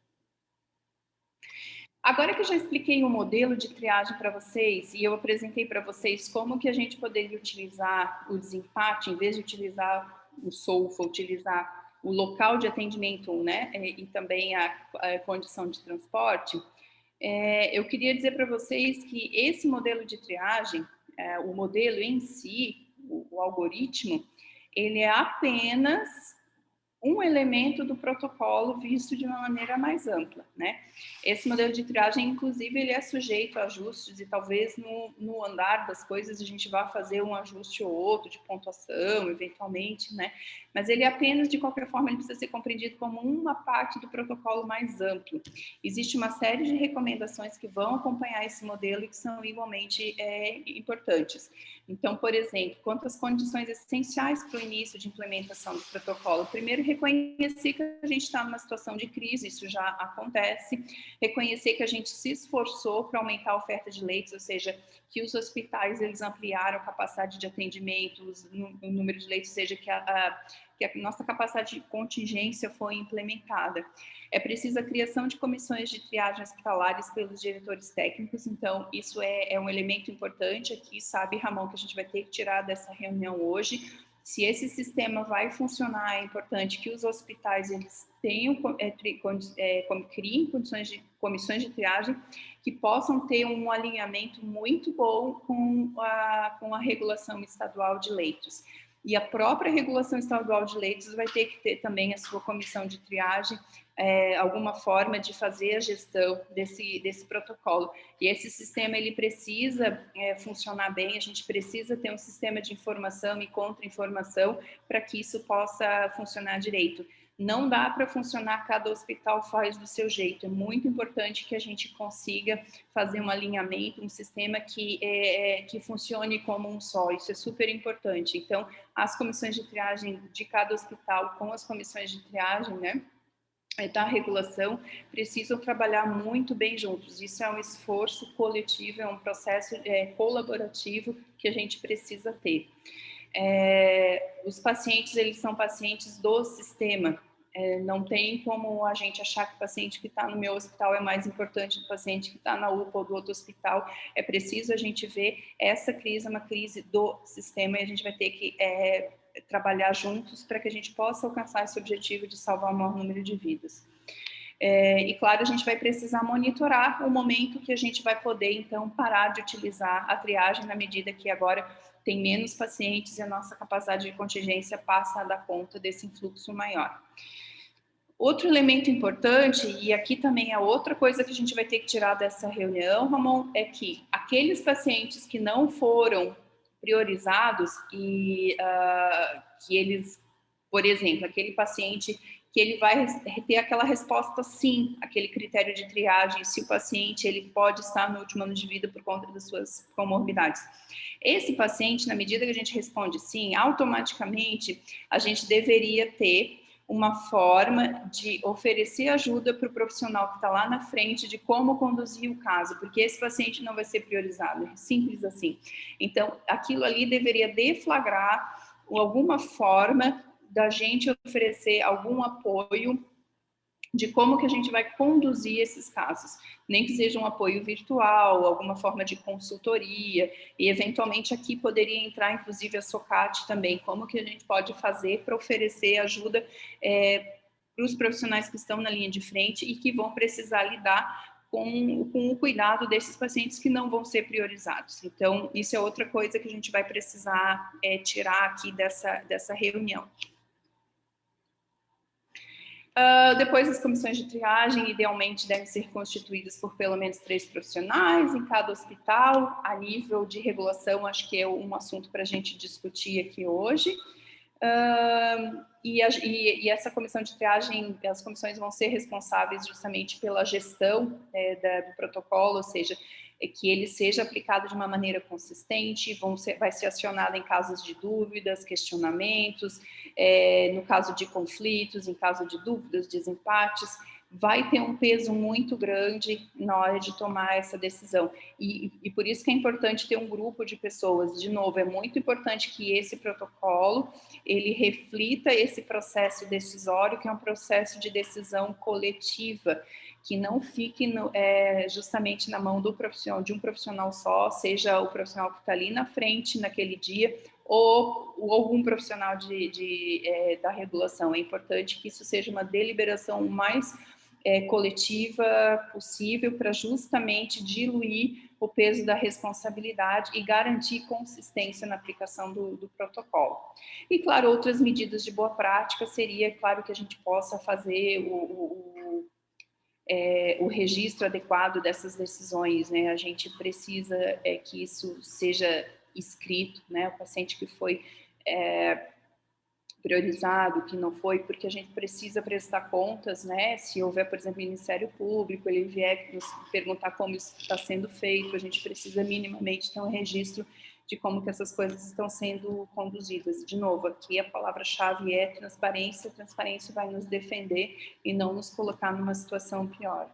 Agora que eu já expliquei o modelo de triagem para vocês, e eu apresentei para vocês como que a gente poderia utilizar o desempate, em vez de utilizar o SOFA, utilizar o local de atendimento, né, e também a condição de transporte, eu queria dizer para vocês que esse modelo de triagem, o modelo em si, o algoritmo, ele é apenas um elemento do protocolo visto de uma maneira mais ampla, né? Esse modelo de triagem, inclusive, ele é sujeito a ajustes e talvez no andar das coisas a gente vá fazer um ajuste ou outro de pontuação, eventualmente, né? Mas ele apenas, de qualquer forma, ele precisa ser compreendido como uma parte do protocolo mais amplo. Existe uma série de recomendações que vão acompanhar esse modelo e que são igualmente importantes. Então, por exemplo, quanto às condições essenciais para o início de implementação do protocolo, primeiro, reconhecer que a gente está numa situação de crise, isso já acontece, reconhecer que a gente se esforçou para aumentar a oferta de leitos, ou seja, que os hospitais eles ampliaram a capacidade de atendimento, o número de leitos, ou seja, que a nossa capacidade de contingência foi implementada. É preciso a criação de comissões de triagem hospitalares pelos diretores técnicos, então isso é um elemento importante aqui, sabe, Ramon, que a gente vai ter que tirar dessa reunião hoje. Se esse sistema vai funcionar, é importante que os hospitais eles tenham, criem comissões de triagem que possam ter um alinhamento muito bom com a regulação estadual de leitos. E a própria regulação estadual de leitos vai ter que ter também a sua comissão de triagem, alguma forma de fazer a gestão desse protocolo. E esse sistema, ele precisa funcionar bem, a gente precisa ter um sistema de informação e contra-informação para que isso possa funcionar direito. Não dá para funcionar, cada hospital faz do seu jeito. É muito importante que a gente consiga fazer um alinhamento, um sistema que funcione como um só. Isso é super importante. Então, as comissões de triagem de cada hospital com as comissões de triagem, né, da regulação, precisam trabalhar muito bem juntos. Isso é um esforço coletivo, é um processo colaborativo que a gente precisa ter. Os pacientes, eles são pacientes do sistema. Não tem como a gente achar que o paciente que está no meu hospital é mais importante do paciente que está na UPA ou do outro hospital. É preciso a gente ver essa crise, uma crise do sistema, e a gente vai ter que trabalhar juntos para que a gente possa alcançar esse objetivo de salvar o maior número de vidas. E claro, a gente vai precisar monitorar o momento que a gente vai poder, então, parar de utilizar a triagem na medida que agora tem menos pacientes e a nossa capacidade de contingência passa a dar conta desse influxo maior. Outro elemento importante, e aqui também é outra coisa que a gente vai ter que tirar dessa reunião, Ramon, é que aqueles pacientes que não foram priorizados e que eles, por exemplo, aquele paciente que ele vai ter aquela resposta sim, aquele critério de triagem, se o paciente ele pode estar no último ano de vida por conta das suas comorbidades. Esse paciente, na medida que a gente responde sim, automaticamente a gente deveria ter uma forma de oferecer ajuda para o profissional que está lá na frente de como conduzir o caso, porque esse paciente não vai ser priorizado, simples assim. Então, aquilo ali deveria deflagrar alguma forma da gente oferecer algum apoio de como que a gente vai conduzir esses casos, nem que seja um apoio virtual, alguma forma de consultoria, e eventualmente aqui poderia entrar inclusive a SOCAT também, como que a gente pode fazer para oferecer ajuda para os profissionais que estão na linha de frente e que vão precisar lidar com o cuidado desses pacientes que não vão ser priorizados. Então, isso é outra coisa que a gente vai precisar tirar aqui dessa reunião. Depois, as comissões de triagem, idealmente, devem ser constituídas por pelo menos 3 profissionais em cada hospital. A nível de regulação, acho que é um assunto para a gente discutir aqui hoje. E essa comissão de triagem, as comissões vão ser responsáveis justamente pela gestão do protocolo, ou seja, que ele seja aplicado de uma maneira consistente, vai ser acionado em casos de dúvidas, questionamentos, no caso de conflitos, em caso de dúvidas, desempates, vai ter um peso muito grande na hora de tomar essa decisão. E por isso que é importante ter um grupo de pessoas. De novo, é muito importante que esse protocolo, ele reflita esse processo decisório, que é um processo de decisão coletiva, que não fique justamente na mão de um profissional só, seja o profissional que está ali na frente naquele dia, ou algum profissional da regulação. É importante que isso seja uma deliberação mais coletiva possível para justamente diluir o peso da responsabilidade e garantir consistência na aplicação do protocolo. E, claro, outras medidas de boa prática seria, claro, que a gente possa fazer o registro adequado dessas decisões, né? A gente precisa que isso seja escrito, né? O paciente que foi priorizado, que não foi, porque a gente precisa prestar contas, né? Se houver, por exemplo, Ministério Público, ele vier nos perguntar como isso está sendo feito, a gente precisa minimamente ter um registro de como que essas coisas estão sendo conduzidas. De novo, aqui a palavra-chave é transparência. A transparência vai nos defender e não nos colocar numa situação pior.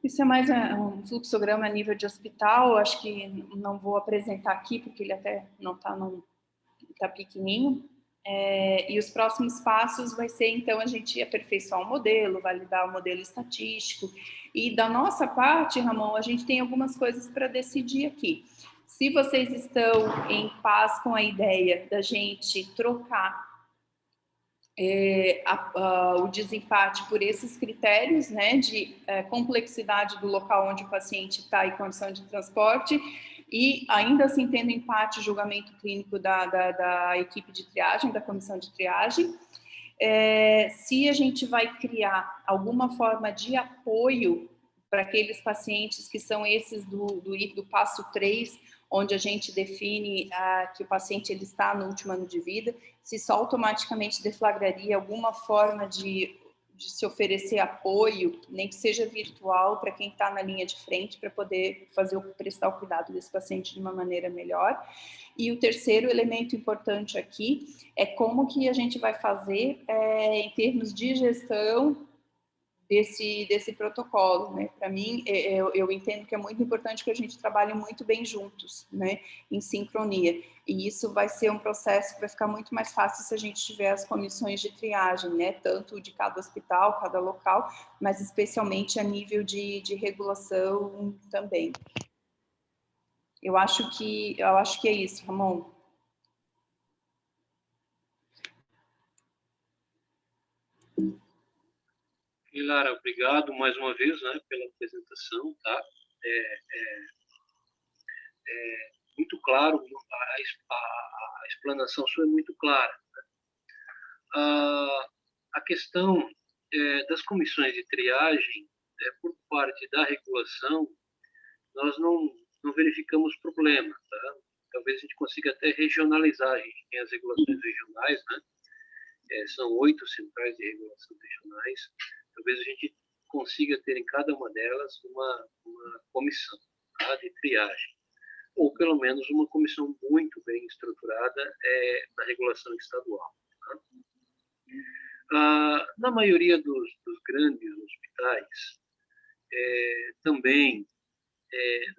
Isso é mais um fluxograma a nível de hospital, acho que não vou apresentar aqui, porque ele até não está pequenininho. E os próximos passos vai ser, então, a gente aperfeiçoar o modelo, validar o modelo estatístico. E da nossa parte, Ramon, a gente tem algumas coisas para decidir aqui. Se vocês estão em paz com a ideia da gente trocar o desempate por esses critérios, né, de complexidade do local onde o paciente está e condição de transporte, e ainda assim tendo empate o julgamento clínico da equipe de triagem, da comissão de triagem, se a gente vai criar alguma forma de apoio para aqueles pacientes que são esses do passo 3, onde a gente define que o paciente ele está no último ano de vida, se isso automaticamente deflagraria alguma forma de se oferecer apoio, nem que seja virtual, para quem está na linha de frente, para poder prestar o cuidado desse paciente de uma maneira melhor. E o terceiro elemento importante aqui é como que a gente vai fazer em termos de gestão desse protocolo, né? Para mim, eu entendo que é muito importante que a gente trabalhe muito bem juntos, né? Em sincronia. E isso vai ser um processo que vai ficar muito mais fácil se a gente tiver as comissões de triagem, né? Tanto de cada hospital, cada local, mas especialmente a nível de regulação também. Eu acho que é isso, Ramon. E Lara, obrigado mais uma vez, né, pela apresentação, tá? Muito claro, a explanação sua é muito clara. A questão das comissões de triagem, por parte da regulação, nós não verificamos problema, tá? Talvez a gente consiga até regionalizar, a gente tem as regulações regionais, né? São 8 centrais de regulação regionais, talvez a gente consiga ter em cada uma delas uma comissão, tá, de triagem, ou pelo menos uma comissão muito bem estruturada na regulação estadual. Tá? Na maioria dos grandes hospitais, também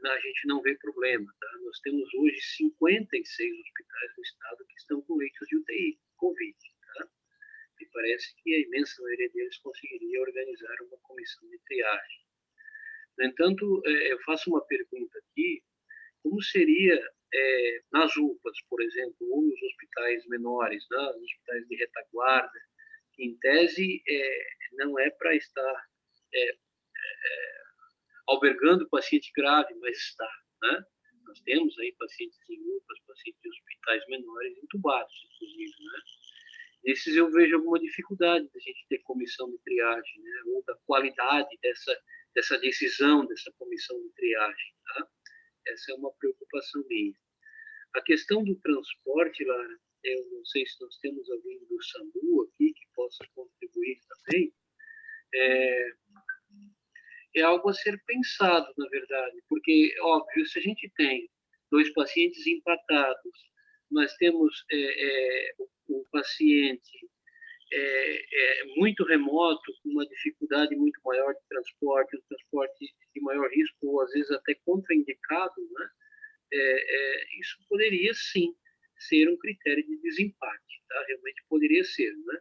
a gente não vê problema. Tá? Nós temos hoje 56 hospitais no estado que estão com leitos de UTI, Covid. Tá? Me parece que a imensa maioria deles conseguiria organizar uma comissão de triagem. No entanto, eu faço uma pergunta aqui: como seria nas UPAs, por exemplo, ou nos hospitais menores, né, nos hospitais de retaguarda, que em tese não é para estar albergando paciente grave, mas está, né? Nós temos aí pacientes em UPAs, pacientes em hospitais menores, entubados, inclusive, né? Nesses eu vejo alguma dificuldade da gente ter comissão de triagem, né? Ou da qualidade dessa decisão dessa comissão de triagem, tá? Essa é uma preocupação minha. A questão do transporte, Lara, eu não sei se nós temos alguém do SAMU aqui que possa contribuir também, é algo a ser pensado, na verdade, porque, óbvio, se a gente tem 2 pacientes empatados, nós temos o paciente muito remoto, com uma dificuldade muito maior de transporte, um transporte de maior risco, ou às vezes até contraindicado, né? Isso poderia, sim, ser um critério de desempate, tá? Realmente poderia ser, né?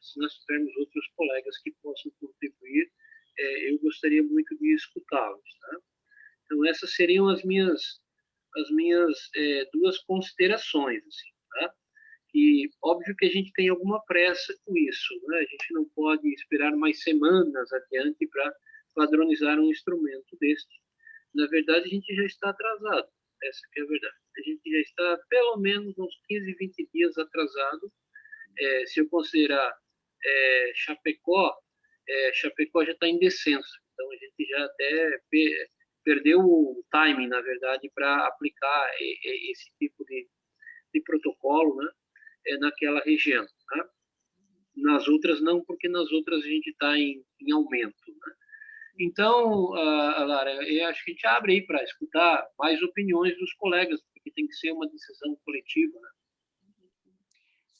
Se nós tivermos outros colegas que possam contribuir, eu gostaria muito de escutá-los, tá? Então, essas seriam as minhas 2 considerações, assim, tá? E óbvio que a gente tem alguma pressa com isso, né? A gente não pode esperar mais semanas adiante para padronizar um instrumento deste. Na verdade, a gente já está atrasado, essa que é a verdade. A gente já está pelo menos uns 15, 20 dias atrasado. Se eu considerar Chapecó, Chapecó já está em descenso, então a gente já até perdeu o timing, na verdade, para aplicar esse tipo de protocolo, né, naquela região. Tá? Nas outras não, porque nas outras a gente está em aumento. Né? Então, Lara, eu acho que a gente abre aí para escutar mais opiniões dos colegas, porque tem que ser uma decisão coletiva, né?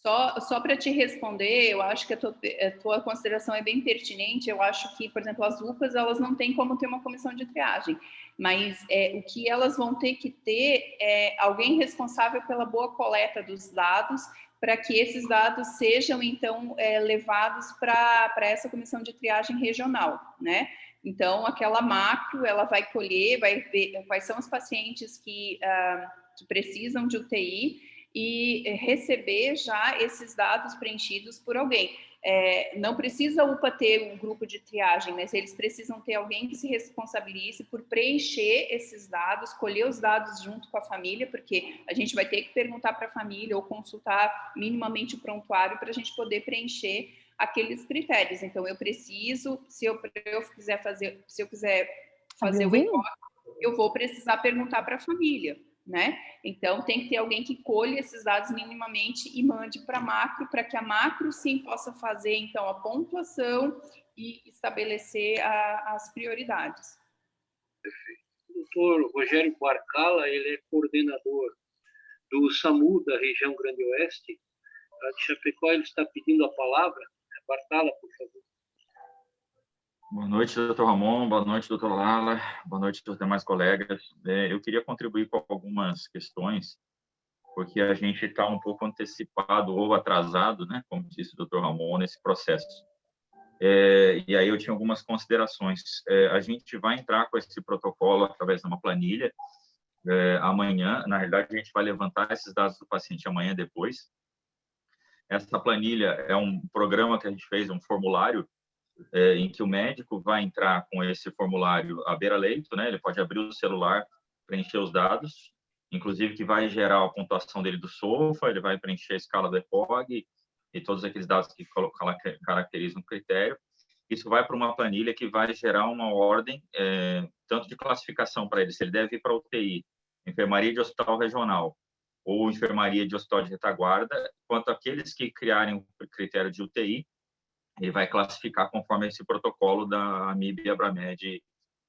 Só para te responder, eu acho que a tua consideração é bem pertinente. Eu acho que, por exemplo, as UPAs, elas não têm como ter uma comissão de triagem, mas o que elas vão ter que ter é alguém responsável pela boa coleta dos dados, para que esses dados sejam, então, levados para essa comissão de triagem regional, né? Então, aquela macro, ela vai colher, vai ver quais são os pacientes que precisam de UTI, e receber já esses dados preenchidos por alguém. Não precisa a UPA ter um grupo de triagem, mas eles precisam ter alguém que se responsabilize por preencher esses dados, colher os dados junto com a família, porque a gente vai ter que perguntar para a família ou consultar minimamente o prontuário para a gente poder preencher aqueles critérios. Então, eu preciso, se eu quiser fazer o ECOG, eu vou precisar perguntar para a família, né? Então, tem que ter alguém que colhe esses dados minimamente e mande para a macro, para que a macro, sim, possa fazer, então, a pontuação e estabelecer as prioridades. Perfeito. O doutor Rogério Barcala, ele é coordenador do SAMU da região Grande Oeste. A de Chapecó, ele está pedindo a palavra. Barcala, por favor. Boa noite, doutor Ramon. Boa noite, doutor Lala. Boa noite aos demais colegas. Eu queria contribuir com algumas questões, porque a gente está um pouco antecipado ou atrasado, né, como disse o doutor Ramon, nesse processo. E aí eu tinha algumas considerações. A gente vai entrar com esse protocolo através de uma planilha amanhã. Na realidade, a gente vai levantar esses dados do paciente amanhã depois. Essa planilha é um programa que a gente fez, um formulário, em que o médico vai entrar com esse formulário à beira-leito, né? Ele pode abrir o celular, preencher os dados, inclusive que vai gerar a pontuação dele do SOFA, ele vai preencher a escala do ECOG e todos aqueles dados que caracterizam o critério. Isso vai para uma planilha que vai gerar uma ordem, tanto de classificação para ele, se ele deve ir para UTI, enfermaria de hospital regional ou enfermaria de hospital de retaguarda, quanto aqueles que criarem o critério de UTI, ele vai classificar conforme esse protocolo da AMIB e Abramed,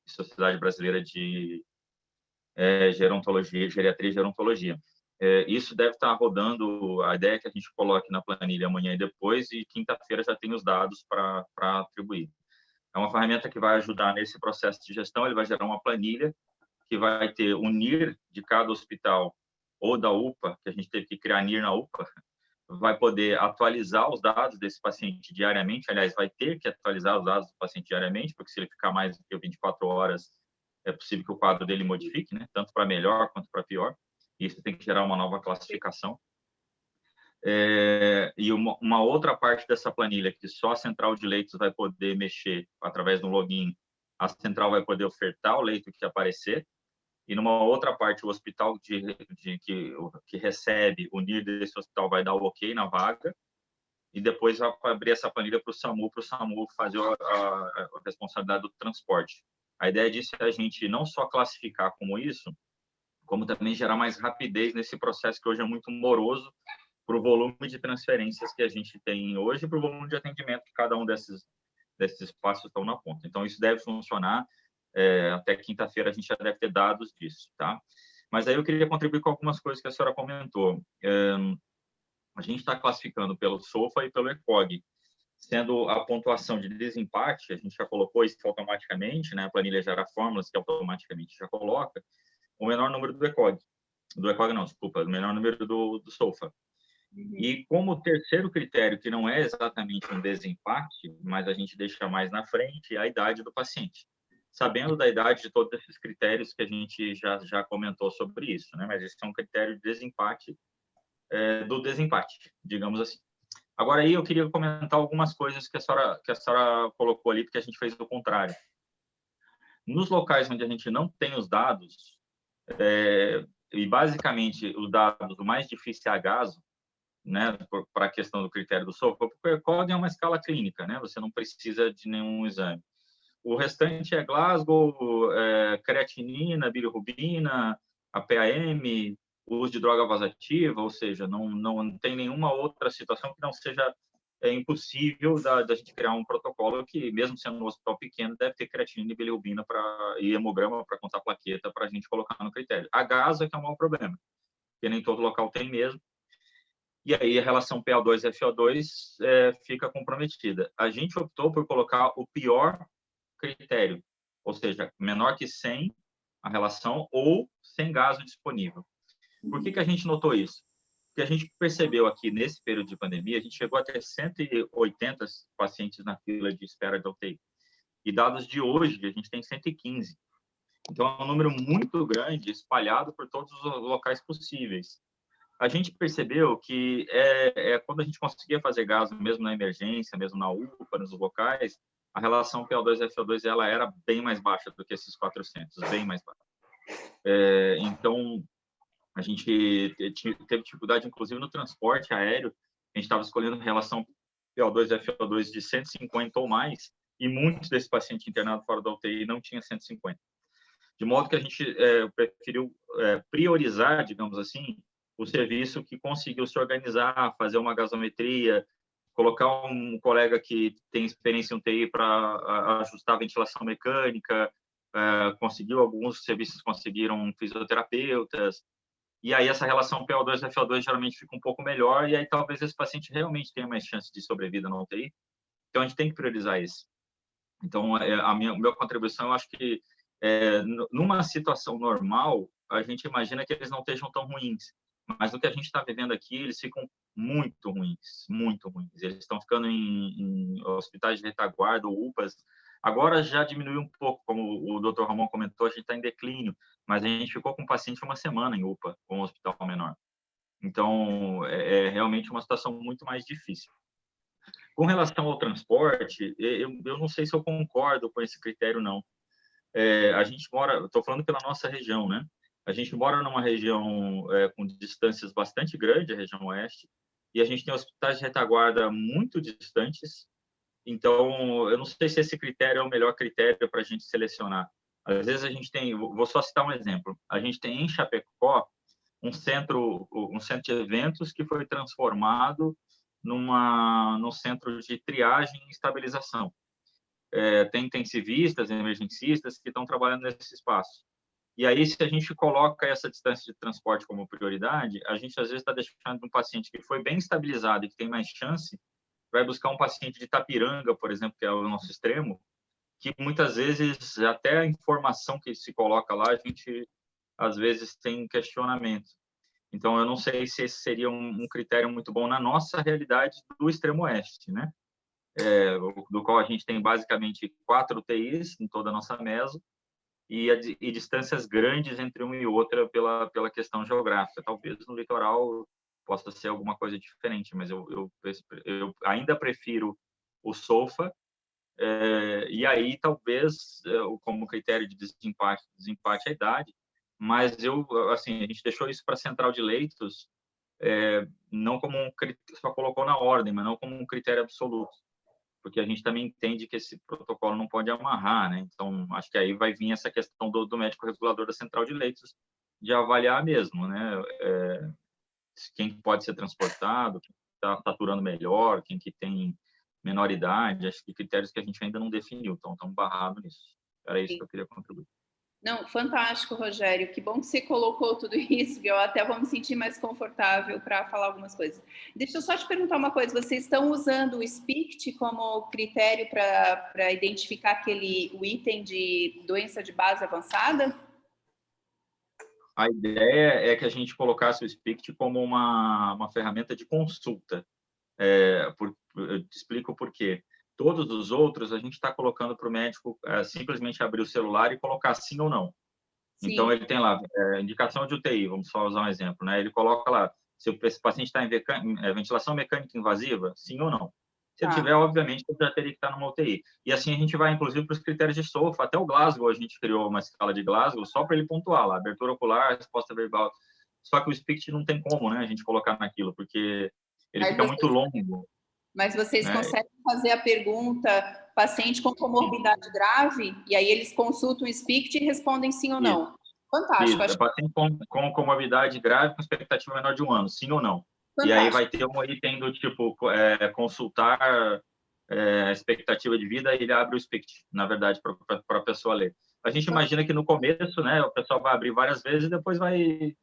Sociedade Brasileira de Gerontologia, Geriatria e Gerontologia. Isso deve estar rodando, a ideia é que a gente coloque na planilha amanhã e depois, e quinta-feira já tem os dados para atribuir. É uma ferramenta que vai ajudar nesse processo de gestão, ele vai gerar uma planilha que vai ter o NIR de cada hospital ou da UPA, que a gente teve que criar NIR na UPA, vai poder atualizar os dados desse paciente diariamente, aliás, vai ter que atualizar os dados do paciente diariamente, porque se ele ficar mais do que 24 horas, é possível que o quadro dele modifique, né? Tanto para melhor quanto para pior. Isso tem que gerar uma nova classificação. E uma outra parte dessa planilha, que só a central de leitos vai poder mexer através do login, a central vai poder ofertar o leito que aparecer, e numa outra parte, o hospital que recebe o NIR desse hospital vai dar o ok na vaga, e depois vai abrir essa planilha para o SAMU fazer a responsabilidade do transporte. A ideia disso é a gente não só classificar como isso, como também gerar mais rapidez nesse processo que hoje é muito moroso para o volume de transferências que a gente tem hoje e para o volume de atendimento que cada um desses passos estão na ponta. Então, isso deve funcionar. Até quinta-feira a gente já deve ter dados disso, tá? Mas aí eu queria contribuir com algumas coisas que a senhora comentou. A gente está classificando pelo SOFA e pelo ECOG, sendo a pontuação de desempate, a gente já colocou isso automaticamente, né? A planilha gera fórmulas que automaticamente já coloca, o menor número do ECOG. Do ECOG não, desculpa, o menor número do SOFA. E como terceiro critério, que não é exatamente um desempate, mas a gente deixa mais na frente, é a idade do paciente. Sabendo da idade de todos esses critérios que a gente já comentou sobre isso, né? Mas esse é um critério de desempate do desempate, digamos assim. Agora aí eu queria comentar algumas coisas que a senhora colocou ali, porque a gente fez o contrário. Nos locais onde a gente não tem os dados, e basicamente os dados, o mais difícil é a gaso, né, para a questão do critério do SOFA, porque o ECOG é uma escala clínica, né? Você não precisa de nenhum exame. O restante é Glasgow, creatinina, bilirrubina, a PAM, o uso de droga vasoativa, ou seja, não tem nenhuma outra situação que não seja impossível da gente criar um protocolo que, mesmo sendo um hospital pequeno, deve ter creatinina e bilirrubina e hemograma para contar plaqueta para a gente colocar no critério. A gaso é que é o maior problema, porque nem todo local tem mesmo. E aí a relação PO2-FO2 fica comprometida. A gente optou por colocar o pior critério, ou seja, menor que 100 a relação ou sem gaso disponível. Por que a gente notou isso? Porque a gente percebeu aqui, nesse período de pandemia, a gente chegou a ter 180 pacientes na fila de espera de UTI. E dados de hoje, a gente tem 115. Então, é um número muito grande, espalhado por todos os locais possíveis. A gente percebeu que quando a gente conseguia fazer gaso, mesmo na emergência, mesmo na UPA, nos locais, a relação PO2-FO2 ela era bem mais baixa do que esses 400, bem mais baixa. Então, a gente teve dificuldade, inclusive, no transporte aéreo. A gente estava escolhendo relação PO2-FO2 de 150 ou mais, e muitos desses pacientes internados fora da UTI não tinham 150. De modo que a gente preferiu priorizar, digamos assim, o serviço que conseguiu se organizar, fazer uma gasometria, colocar um colega que tem experiência em UTI para ajustar a ventilação mecânica, alguns serviços conseguiram fisioterapeutas, e aí essa relação PO2-FO2 geralmente fica um pouco melhor, e aí talvez esse paciente realmente tenha mais chance de sobrevida na UTI. Então, a gente tem que priorizar isso. Então, a minha contribuição, eu acho que numa situação normal, a gente imagina que eles não estejam tão ruins, mas no que a gente está vivendo aqui, eles ficam muito ruins, muito ruins. Eles estão ficando em hospitais de retaguarda ou UPAs. Agora já diminuiu um pouco, como o Dr. Ramon comentou, a gente está em declínio, mas a gente ficou com um paciente uma semana em UPA, com um hospital menor. Então, é realmente uma situação muito mais difícil. Com relação ao transporte, eu não sei se eu concordo com esse critério, não. A gente mora, estou falando pela nossa região, né? A gente mora numa região com distâncias bastante grandes, a região oeste, e a gente tem hospitais de retaguarda muito distantes. Então, eu não sei se esse critério é o melhor critério para a gente selecionar. Às vezes a gente tem, vou só citar um exemplo, a gente tem em Chapecó um centro de eventos que foi transformado num centro de triagem e estabilização. Tem intensivistas, emergencistas que estão trabalhando nesse espaço. E aí, se a gente coloca essa distância de transporte como prioridade, a gente às vezes está deixando um paciente que foi bem estabilizado e que tem mais chance, vai buscar um paciente de Itapiranga, por exemplo, que é o nosso extremo, que muitas vezes até a informação que se coloca lá, a gente às vezes tem questionamento. Então, eu não sei se esse seria um critério muito bom na nossa realidade do extremo oeste, né? Do qual a gente tem basicamente 4 UTIs em toda a nossa meso e distâncias grandes entre uma e outra pela questão geográfica. Talvez no litoral possa ser alguma coisa diferente, mas eu ainda prefiro o SOFA, e aí talvez como critério de desempate a idade, mas assim, a gente deixou isso para a central de leitos, não como só colocou na ordem, mas não como um critério absoluto, porque a gente também entende que esse protocolo não pode amarrar, né? Então, acho que aí vai vir essa questão do médico regulador da central de leitos, de avaliar mesmo, né? Quem pode ser transportado, quem está saturando melhor, quem que tem menor idade, acho que critérios que a gente ainda não definiu, então estamos barrados nisso. Era isso que eu queria contribuir. Não, fantástico, Rogério. Que bom que você colocou tudo isso, que eu até vou me sentir mais confortável para falar algumas coisas. Deixa eu só te perguntar uma coisa. Vocês estão usando o SPICT como critério para identificar o item de doença de base avançada? A ideia é que a gente colocasse o SPICT como uma ferramenta de consulta. Eu te explico por quê. Todos os outros, a gente está colocando para o médico simplesmente abrir o celular e colocar sim ou não. Sim. Então, ele tem lá indicação de UTI, vamos só usar um exemplo, né? Ele coloca lá, se esse paciente está em ventilação mecânica invasiva, sim ou não. Se ele tiver, obviamente, ele já teria que estar numa UTI. E assim a gente vai, inclusive, para os critérios de SOFA. Até o Glasgow, a gente criou uma escala de Glasgow só para ele pontuar lá, abertura ocular, resposta verbal. Só que o SPICT não tem como, né, a gente colocar naquilo, porque ele fica muito longo. Mas vocês conseguem fazer a pergunta paciente com comorbidade grave, e aí eles consultam o SPICT e respondem sim ou não. Fantástico. Isso, paciente com comorbidade grave com expectativa menor de 1 ano, sim ou não. Fantástico. E aí vai ter um item do tipo consultar a expectativa de vida, e ele abre o SPICT, na verdade, para a pessoa ler. A gente imagina que no começo, né, o pessoal vai abrir várias vezes e depois vai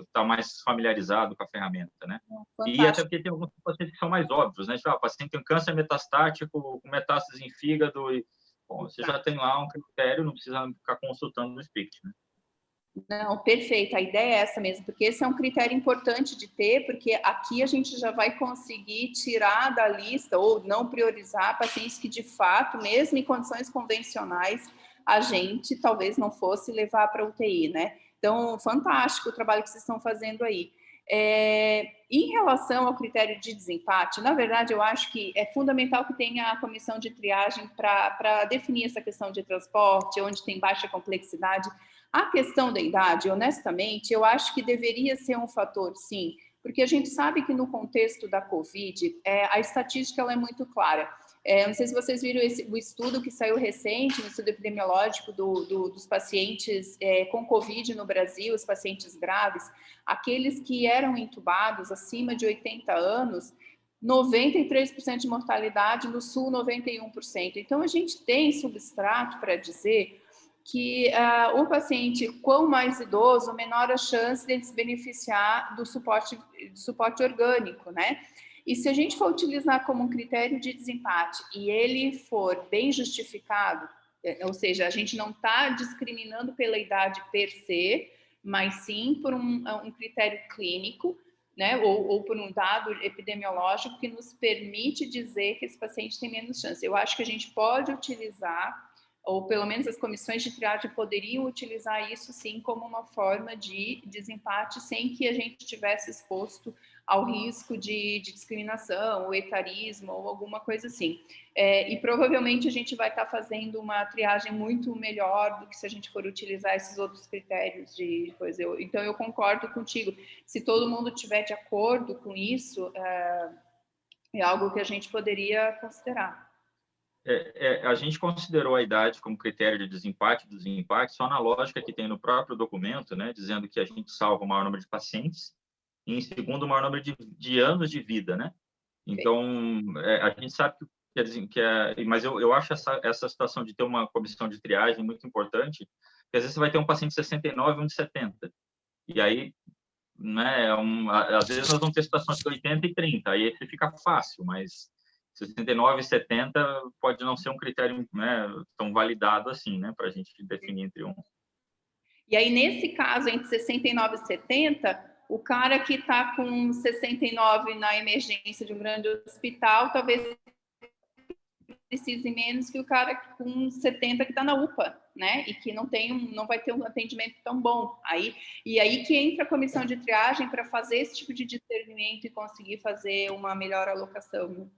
estar mais familiarizado com a ferramenta, né? Fantástico. E até porque tem alguns pacientes que são mais óbvios, né? Tipo, o paciente tem um câncer metastático, com metástase em fígado, bom, você já tem lá um critério, não precisa ficar consultando no SPICT, né? Não, perfeito. A ideia é essa mesmo, porque esse é um critério importante de ter, porque aqui a gente já vai conseguir tirar da lista ou não priorizar pacientes que, de fato, mesmo em condições convencionais, a gente talvez não fosse levar para UTI, né? Então, fantástico o trabalho que vocês estão fazendo aí. Em relação ao critério de desempate, na verdade, eu acho que é fundamental que tenha a comissão de triagem para definir essa questão de transporte, onde tem baixa complexidade. A questão da idade, honestamente, eu acho que deveria ser um fator, sim, porque a gente sabe que no contexto da Covid, a estatística ela é muito clara. Não sei se vocês viram o estudo que saiu recente, um estudo epidemiológico dos pacientes com Covid no Brasil, os pacientes graves, aqueles que eram entubados acima de 80 anos, 93% de mortalidade, no Sul 91%. Então, a gente tem substrato para dizer que o paciente, quanto mais idoso, menor a chance de ele se beneficiar do suporte orgânico, né? E se a gente for utilizar como um critério de desempate e ele for bem justificado, ou seja, a gente não está discriminando pela idade per se, mas sim por um critério clínico, né? Ou por um dado epidemiológico que nos permite dizer que esse paciente tem menos chance. Eu acho que a gente pode utilizar, ou pelo menos as comissões de triagem poderiam utilizar isso sim como uma forma de desempate sem que a gente tivesse exposto ao risco de discriminação, ou etarismo, ou alguma coisa assim. E provavelmente a gente vai estar fazendo uma triagem muito melhor do que se a gente for utilizar esses outros critérios de coisa. Então eu concordo contigo. Se todo mundo estiver de acordo com isso, é algo que a gente poderia considerar. A gente considerou a idade como critério de desempate e desempate só na lógica que tem no próprio documento, né, dizendo que a gente salva o maior número de pacientes e, em segundo, o maior número de anos de vida, né? Então, a gente sabe mas eu acho essa situação de ter uma comissão de triagem muito importante, porque às vezes você vai ter um paciente de 69 e um de 70, e aí, né, às vezes nós vamos ter situações de 80 e 30, aí fica fácil, mas 69 e 70 pode não ser um critério, né, tão validado assim, né, para a gente definir entre um. E aí, nesse caso, entre 69 e 70, o cara que está com 69 na emergência de um grande hospital, talvez precise menos que o cara com 70 que está na UPA, né? E que não vai ter um atendimento tão bom. E aí que entra a comissão de triagem para fazer esse tipo de discernimento e conseguir fazer uma melhor alocação, né?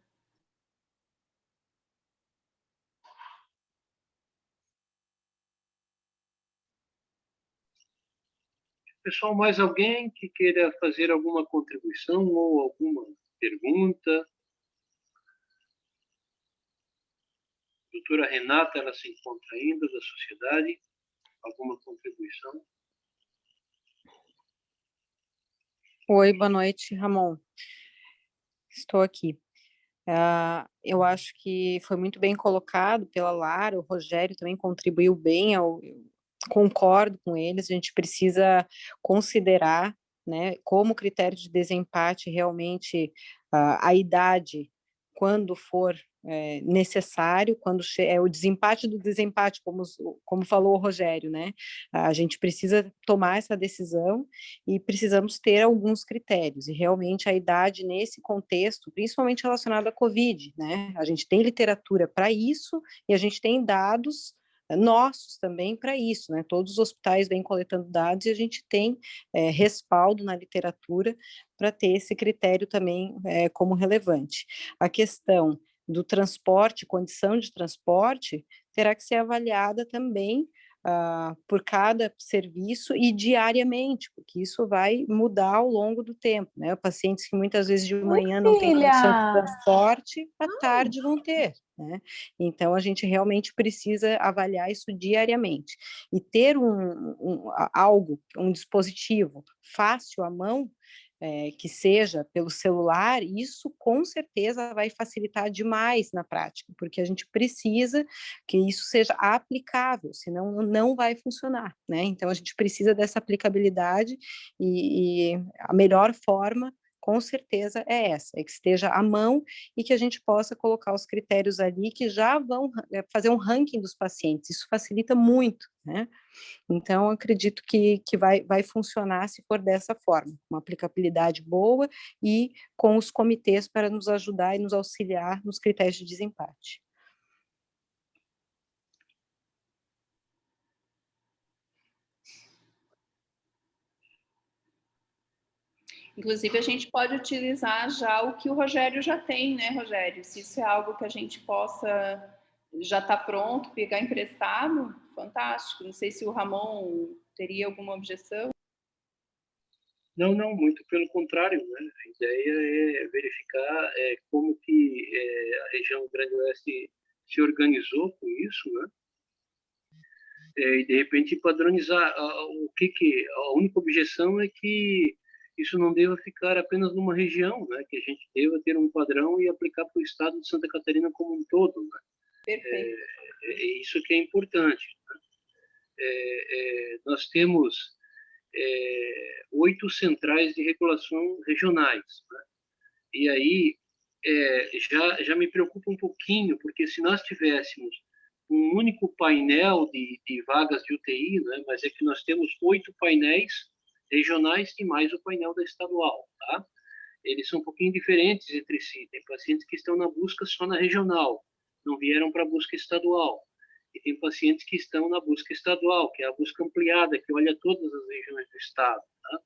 Pessoal, mais alguém que queira fazer alguma contribuição ou alguma pergunta? A doutora Renata, ela se encontra ainda da sociedade. Alguma contribuição? Oi, boa noite, Ramon. Estou aqui. Eu acho que foi muito bem colocado pela Lara, o Rogério também contribuiu bem, eu concordo com eles, a gente precisa considerar, né, como critério de desempate realmente a idade, quando for necessário, quando o desempate do desempate, como falou o Rogério, né? A gente precisa tomar essa decisão e precisamos ter alguns critérios, e realmente a idade nesse contexto, principalmente relacionado à Covid, né? A gente tem literatura para isso e a gente tem dados nossos também para isso, né? Todos os hospitais vêm coletando dados e a gente tem respaldo na literatura para ter esse critério também como relevante. A questão do transporte, condição de transporte, terá que ser avaliada também por cada serviço e diariamente, porque isso vai mudar ao longo do tempo, né? Pacientes que muitas vezes de manhã não têm condição de transporte, à tarde vão ter, né? Então, a gente realmente precisa avaliar isso diariamente. E ter um dispositivo fácil à mão, que seja pelo celular, isso com certeza vai facilitar demais na prática, porque a gente precisa que isso seja aplicável, senão não vai funcionar, né? Então a gente precisa dessa aplicabilidade e a melhor forma, com certeza, é essa, é que esteja à mão e que a gente possa colocar os critérios ali que já vão fazer um ranking dos pacientes, isso facilita muito, né? Então, acredito que vai funcionar se for dessa forma, uma aplicabilidade boa e com os comitês para nos ajudar e nos auxiliar nos critérios de desempate. Inclusive, a gente pode utilizar já o que o Rogério já tem, né, Rogério? Se isso é algo que a gente possa já estar pronto, pegar emprestado, fantástico. Não sei se o Ramon teria alguma objeção. Não, muito pelo contrário, né? A ideia é verificar como que a região Grande Oeste se organizou com isso, né? E de repente padronizar. A única objeção é que isso não deva ficar apenas numa região, né? Que a gente deva ter um padrão e aplicar para o estado de Santa Catarina como um todo, né? Perfeito. Isso que é importante, né? Nós temos 8 centrais de regulação regionais, né? E aí já me preocupa um pouquinho, porque se nós tivéssemos um único painel de vagas de UTI, né? Mas é que nós temos 8 painéis regionais e mais o painel da estadual, tá? Eles são um pouquinho diferentes entre si. Tem pacientes que estão na busca só na regional, não vieram para a busca estadual. E tem pacientes que estão na busca estadual, que é a busca ampliada, que olha todas as regiões do estado, tá?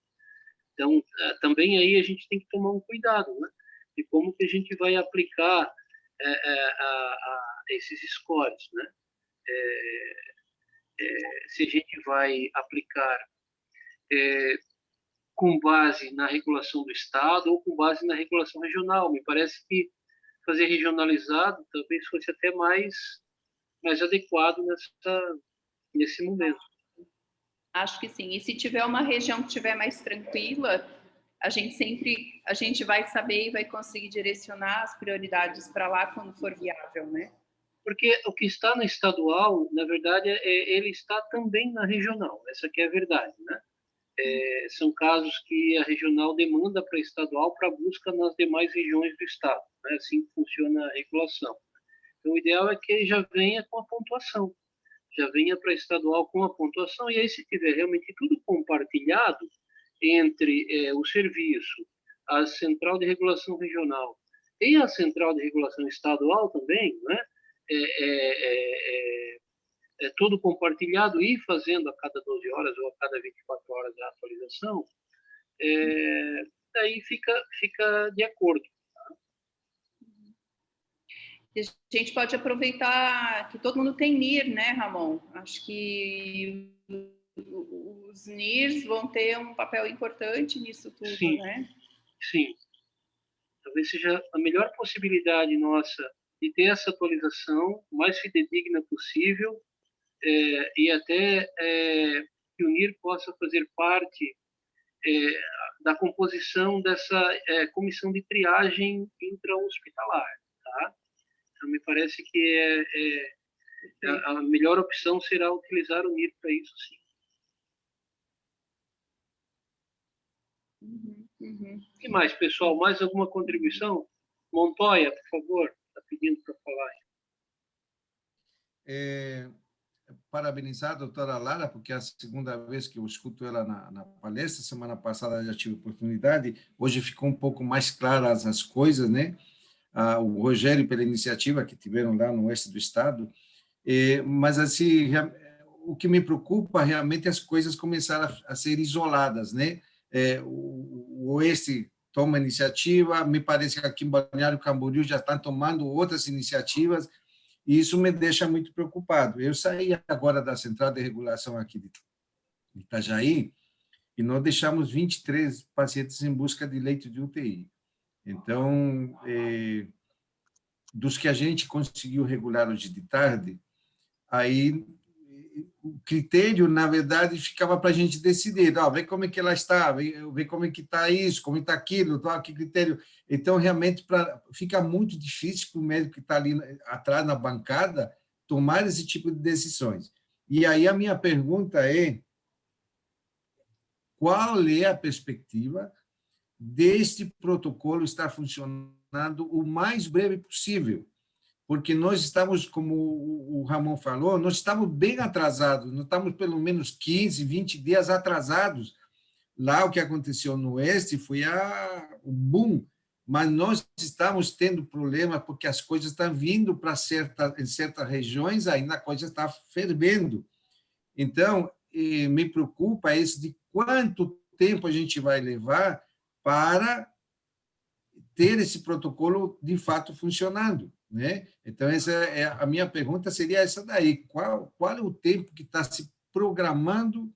Então, também aí a gente tem que tomar um cuidado, né? De como que a gente vai aplicar esses scores, né? Se a gente vai aplicar com base na regulação do Estado ou com base na regulação regional. Me parece que fazer regionalizado talvez fosse até mais adequado nesse momento. Acho que sim. E se tiver uma região que estiver mais tranquila, a gente vai saber e vai conseguir direcionar as prioridades para lá quando for viável, né? Porque o que está na estadual, na verdade, ele está também na regional. Essa que é a verdade, né? São casos que a regional demanda para a estadual para busca nas demais regiões do estado, né? Assim funciona a regulação. Então, o ideal é que ele já venha com a pontuação. já venha para estadual com a pontuação, e aí se tiver realmente tudo compartilhado entre o serviço, a Central de Regulação Regional e a Central de Regulação Estadual também, né? É tudo compartilhado e fazendo a cada 12 horas ou a cada 24 horas a atualização, daí fica de acordo. E a gente pode aproveitar que todo mundo tem NIR, né, Ramon? Acho que os NIRs vão ter um papel importante nisso tudo, Sim, né? Sim. Talvez seja a melhor possibilidade nossa de ter essa atualização o mais fidedigna possível, e até que o NIR possa fazer parte da composição dessa comissão de triagem intra-hospitalar, tá? Então, me parece que a melhor opção será utilizar o NIR para isso, sim. O que mais, pessoal? Mais alguma contribuição? Montoya, por favor, está pedindo para falar. Parabenizar a doutora Lara, porque é a segunda vez que eu escuto ela na palestra. Semana passada já tive oportunidade, hoje ficou um pouco mais claras as coisas, né? O Rogério, pela iniciativa que tiveram lá no oeste do estado, mas assim, o que me preocupa realmente é as coisas começaram a ser isoladas, né? O oeste toma iniciativa, me parece que aqui em Balneário Camboriú já estão tomando outras iniciativas, e isso me deixa muito preocupado. Eu saí agora da Central de Regulação aqui de Itajaí, e nós deixamos 23 pacientes em busca de leito de UTI. Então, dos que a gente conseguiu regular hoje de tarde, aí o critério, na verdade, ficava para a gente decidir, ver como é que ela está, ver como é que está isso, como está aquilo, que critério. Então, realmente, fica muito difícil para o médico que está ali atrás na bancada tomar esse tipo de decisões. E aí a minha pergunta é: qual é a perspectiva deste protocolo estar funcionando o mais breve possível? Porque nós estamos, como o Ramon falou, nós estamos bem atrasados, nós estamos pelo menos 15, 20 dias atrasados. Lá o que aconteceu no Oeste foi o boom, mas nós estamos tendo problema porque as coisas estão vindo para em certas regiões, ainda a coisa está fervendo. Então, me preocupa isso de quanto tempo a gente vai levar para ter esse protocolo de fato funcionando, né? Então, a minha pergunta seria essa daí: qual é o tempo que está se programando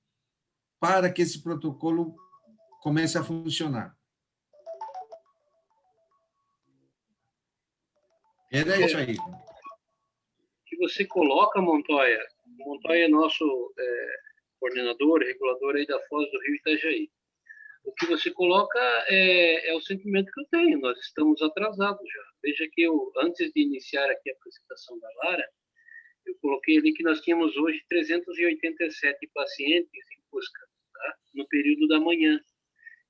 para que esse protocolo comece a funcionar? Era isso aí. Que você coloca, Montoya é nosso coordenador, regulador aí da Foz do Rio Itajaí. O que você coloca é o sentimento que eu tenho. Nós estamos atrasados já. Veja que antes de iniciar aqui a apresentação da Lara, eu coloquei ali que nós tínhamos hoje 387 pacientes em busca, tá? No período da manhã.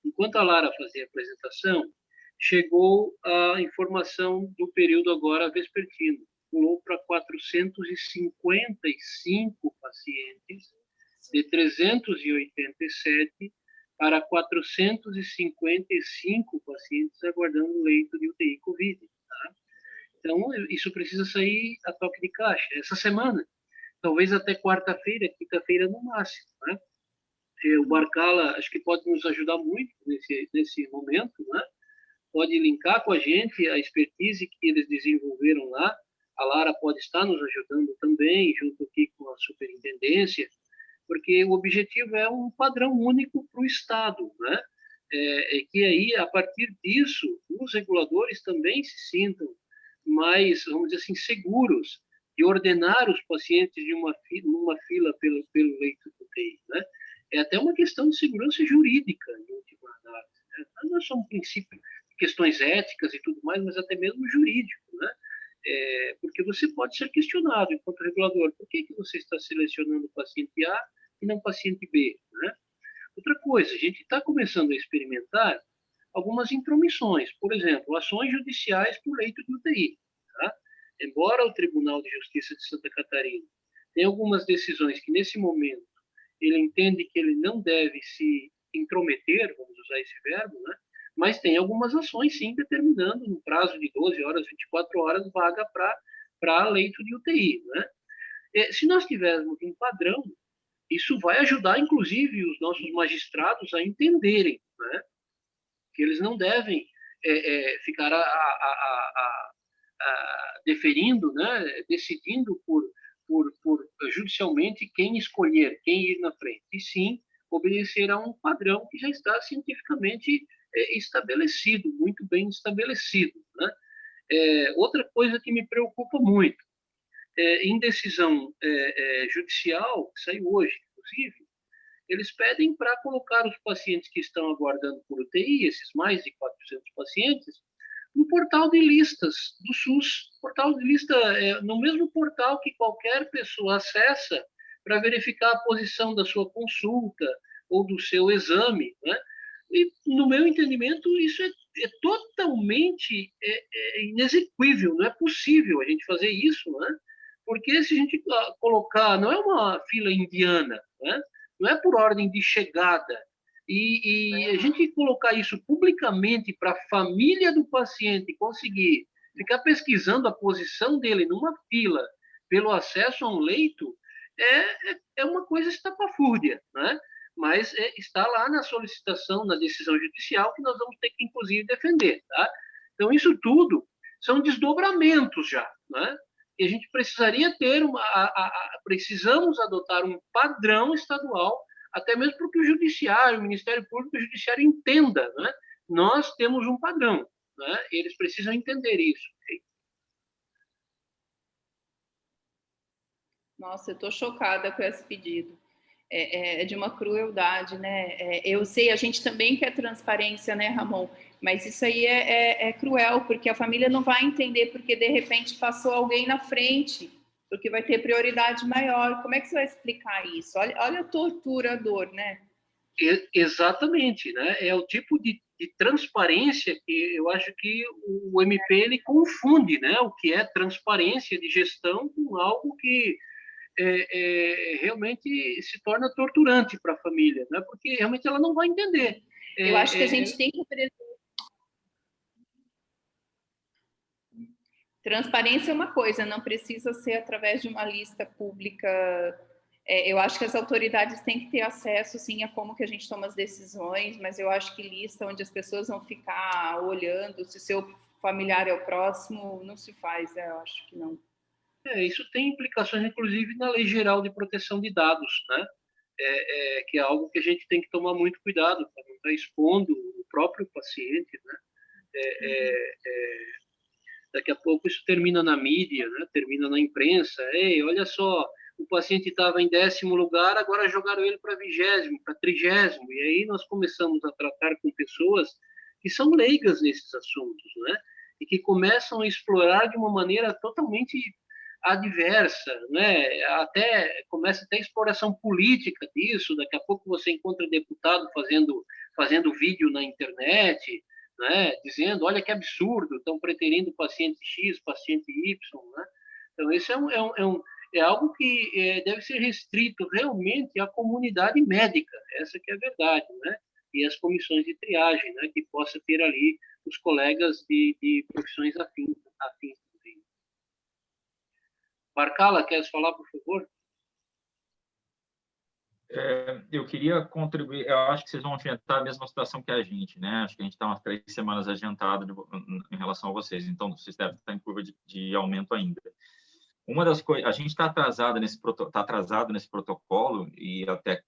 Enquanto a Lara fazia a apresentação, chegou a informação do período agora vespertino. Pulou para 455 pacientes, de 387 para 455 pacientes aguardando leito de UTI Covid. Tá? Então, isso precisa sair a toque de caixa. Essa semana, talvez até quarta-feira, quinta-feira no máximo. Né? O Barcala, acho que pode nos ajudar muito nesse momento, né? Pode linkar com a gente a expertise que eles desenvolveram lá. A Lara pode estar nos ajudando também, junto aqui com a superintendência, porque o objetivo é um padrão único para o Estado, né? Que aí, a partir disso, os reguladores também se sintam mais, vamos dizer assim, seguros de ordenar os pacientes numa fila pelo leito do UTI, né? É até uma questão de segurança jurídica, em última análise, né? Não é só um princípio de questões éticas e tudo mais, mas até mesmo jurídico, né? Porque você pode ser questionado enquanto regulador. Por que você está selecionando o paciente A e não o paciente B, né? Outra coisa, a gente está começando a experimentar algumas intromissões, por exemplo, ações judiciais por leito de UTI. Tá? Embora o Tribunal de Justiça de Santa Catarina Tem algumas decisões que, nesse momento, ele entende que ele não deve se intrometer, vamos usar esse verbo, né? Mas tem algumas ações, sim, determinando, no prazo de 12 horas, 24 horas, vaga para leito de UTI, né? Se nós tivermos um padrão, isso vai ajudar, inclusive, os nossos magistrados a entenderem, né? Que eles não devem ficar deferindo, né? Decidindo por judicialmente quem escolher, quem ir na frente, e sim obedecer a um padrão que já está cientificamente estabelecido, muito bem estabelecido, né? Outra coisa que me preocupa muito, em decisão judicial, que saiu hoje, inclusive, eles pedem para colocar os pacientes que estão aguardando por UTI, esses mais de 400 pacientes, no portal de listas do SUS. Portal de lista no mesmo portal que qualquer pessoa acessa para verificar a posição da sua consulta ou do seu exame, né? E, no meu entendimento, isso é totalmente inexequível, não é possível a gente fazer isso, né? Porque se a gente colocar, não é uma fila indiana, né? Não é por ordem de chegada, e a gente colocar isso publicamente para a família do paciente conseguir ficar pesquisando a posição dele numa fila pelo acesso a um leito, é uma coisa estapafúrdia, né? Mas está lá na solicitação, na decisão judicial, que nós vamos ter que, inclusive, defender, tá? Então, isso tudo são desdobramentos já, né? E a gente precisaria ter precisamos adotar um padrão estadual, até mesmo para que o judiciário, o Ministério Público e o judiciário entenda, né? Nós temos um padrão, né? Eles precisam entender isso. Nossa, eu estou chocada com esse pedido. É de uma crueldade, né? Eu sei, a gente também quer transparência, né, Ramon? Mas isso aí é cruel, porque a família não vai entender porque, de repente, passou alguém na frente, porque vai ter prioridade maior. Como é que você vai explicar isso? Olha a tortura, a dor, né? Exatamente, né? É o tipo de transparência que eu acho que o MP ele confunde, né? O que é transparência de gestão com algo que realmente se torna torturante para a família, né? Porque realmente ela não vai entender. Eu acho que a gente tem que transparência é uma coisa, não precisa ser através de uma lista pública. Eu acho que as autoridades têm que ter acesso, sim, a como que a gente toma as decisões, mas eu acho que lista onde as pessoas vão ficar olhando se seu familiar é o próximo, não se faz, eu acho que não. Isso tem implicações, inclusive, na Lei Geral de Proteção de Dados, né? Que é algo que a gente tem que tomar muito cuidado para não estar expondo o próprio paciente, né? Daqui a pouco isso termina na mídia, né? Termina na imprensa. Ei, olha só, o paciente estava em 10º lugar, agora jogaram ele para 20º, para 30º, e aí nós começamos a tratar com pessoas que são leigas nesses assuntos, né? E que começam a explorar de uma maneira totalmente adversa, né? Começa até a exploração política disso. Daqui a pouco você encontra deputado fazendo vídeo na internet, né? Dizendo, olha que absurdo, estão preterindo paciente X, paciente Y, né? Então isso é algo que deve ser restrito realmente à comunidade médica, essa que é a verdade, né? E as comissões de triagem, né? Que possa ter ali os colegas de profissões afins. Barcala, queres falar, por favor? Eu queria contribuir. Eu acho que vocês vão enfrentar a mesma situação que a gente, né? Acho que a gente está umas 3 semanas adiantado em relação a vocês, então vocês devem estar em curva de aumento ainda. Uma das coisas, a gente está atrasado nesse protocolo e até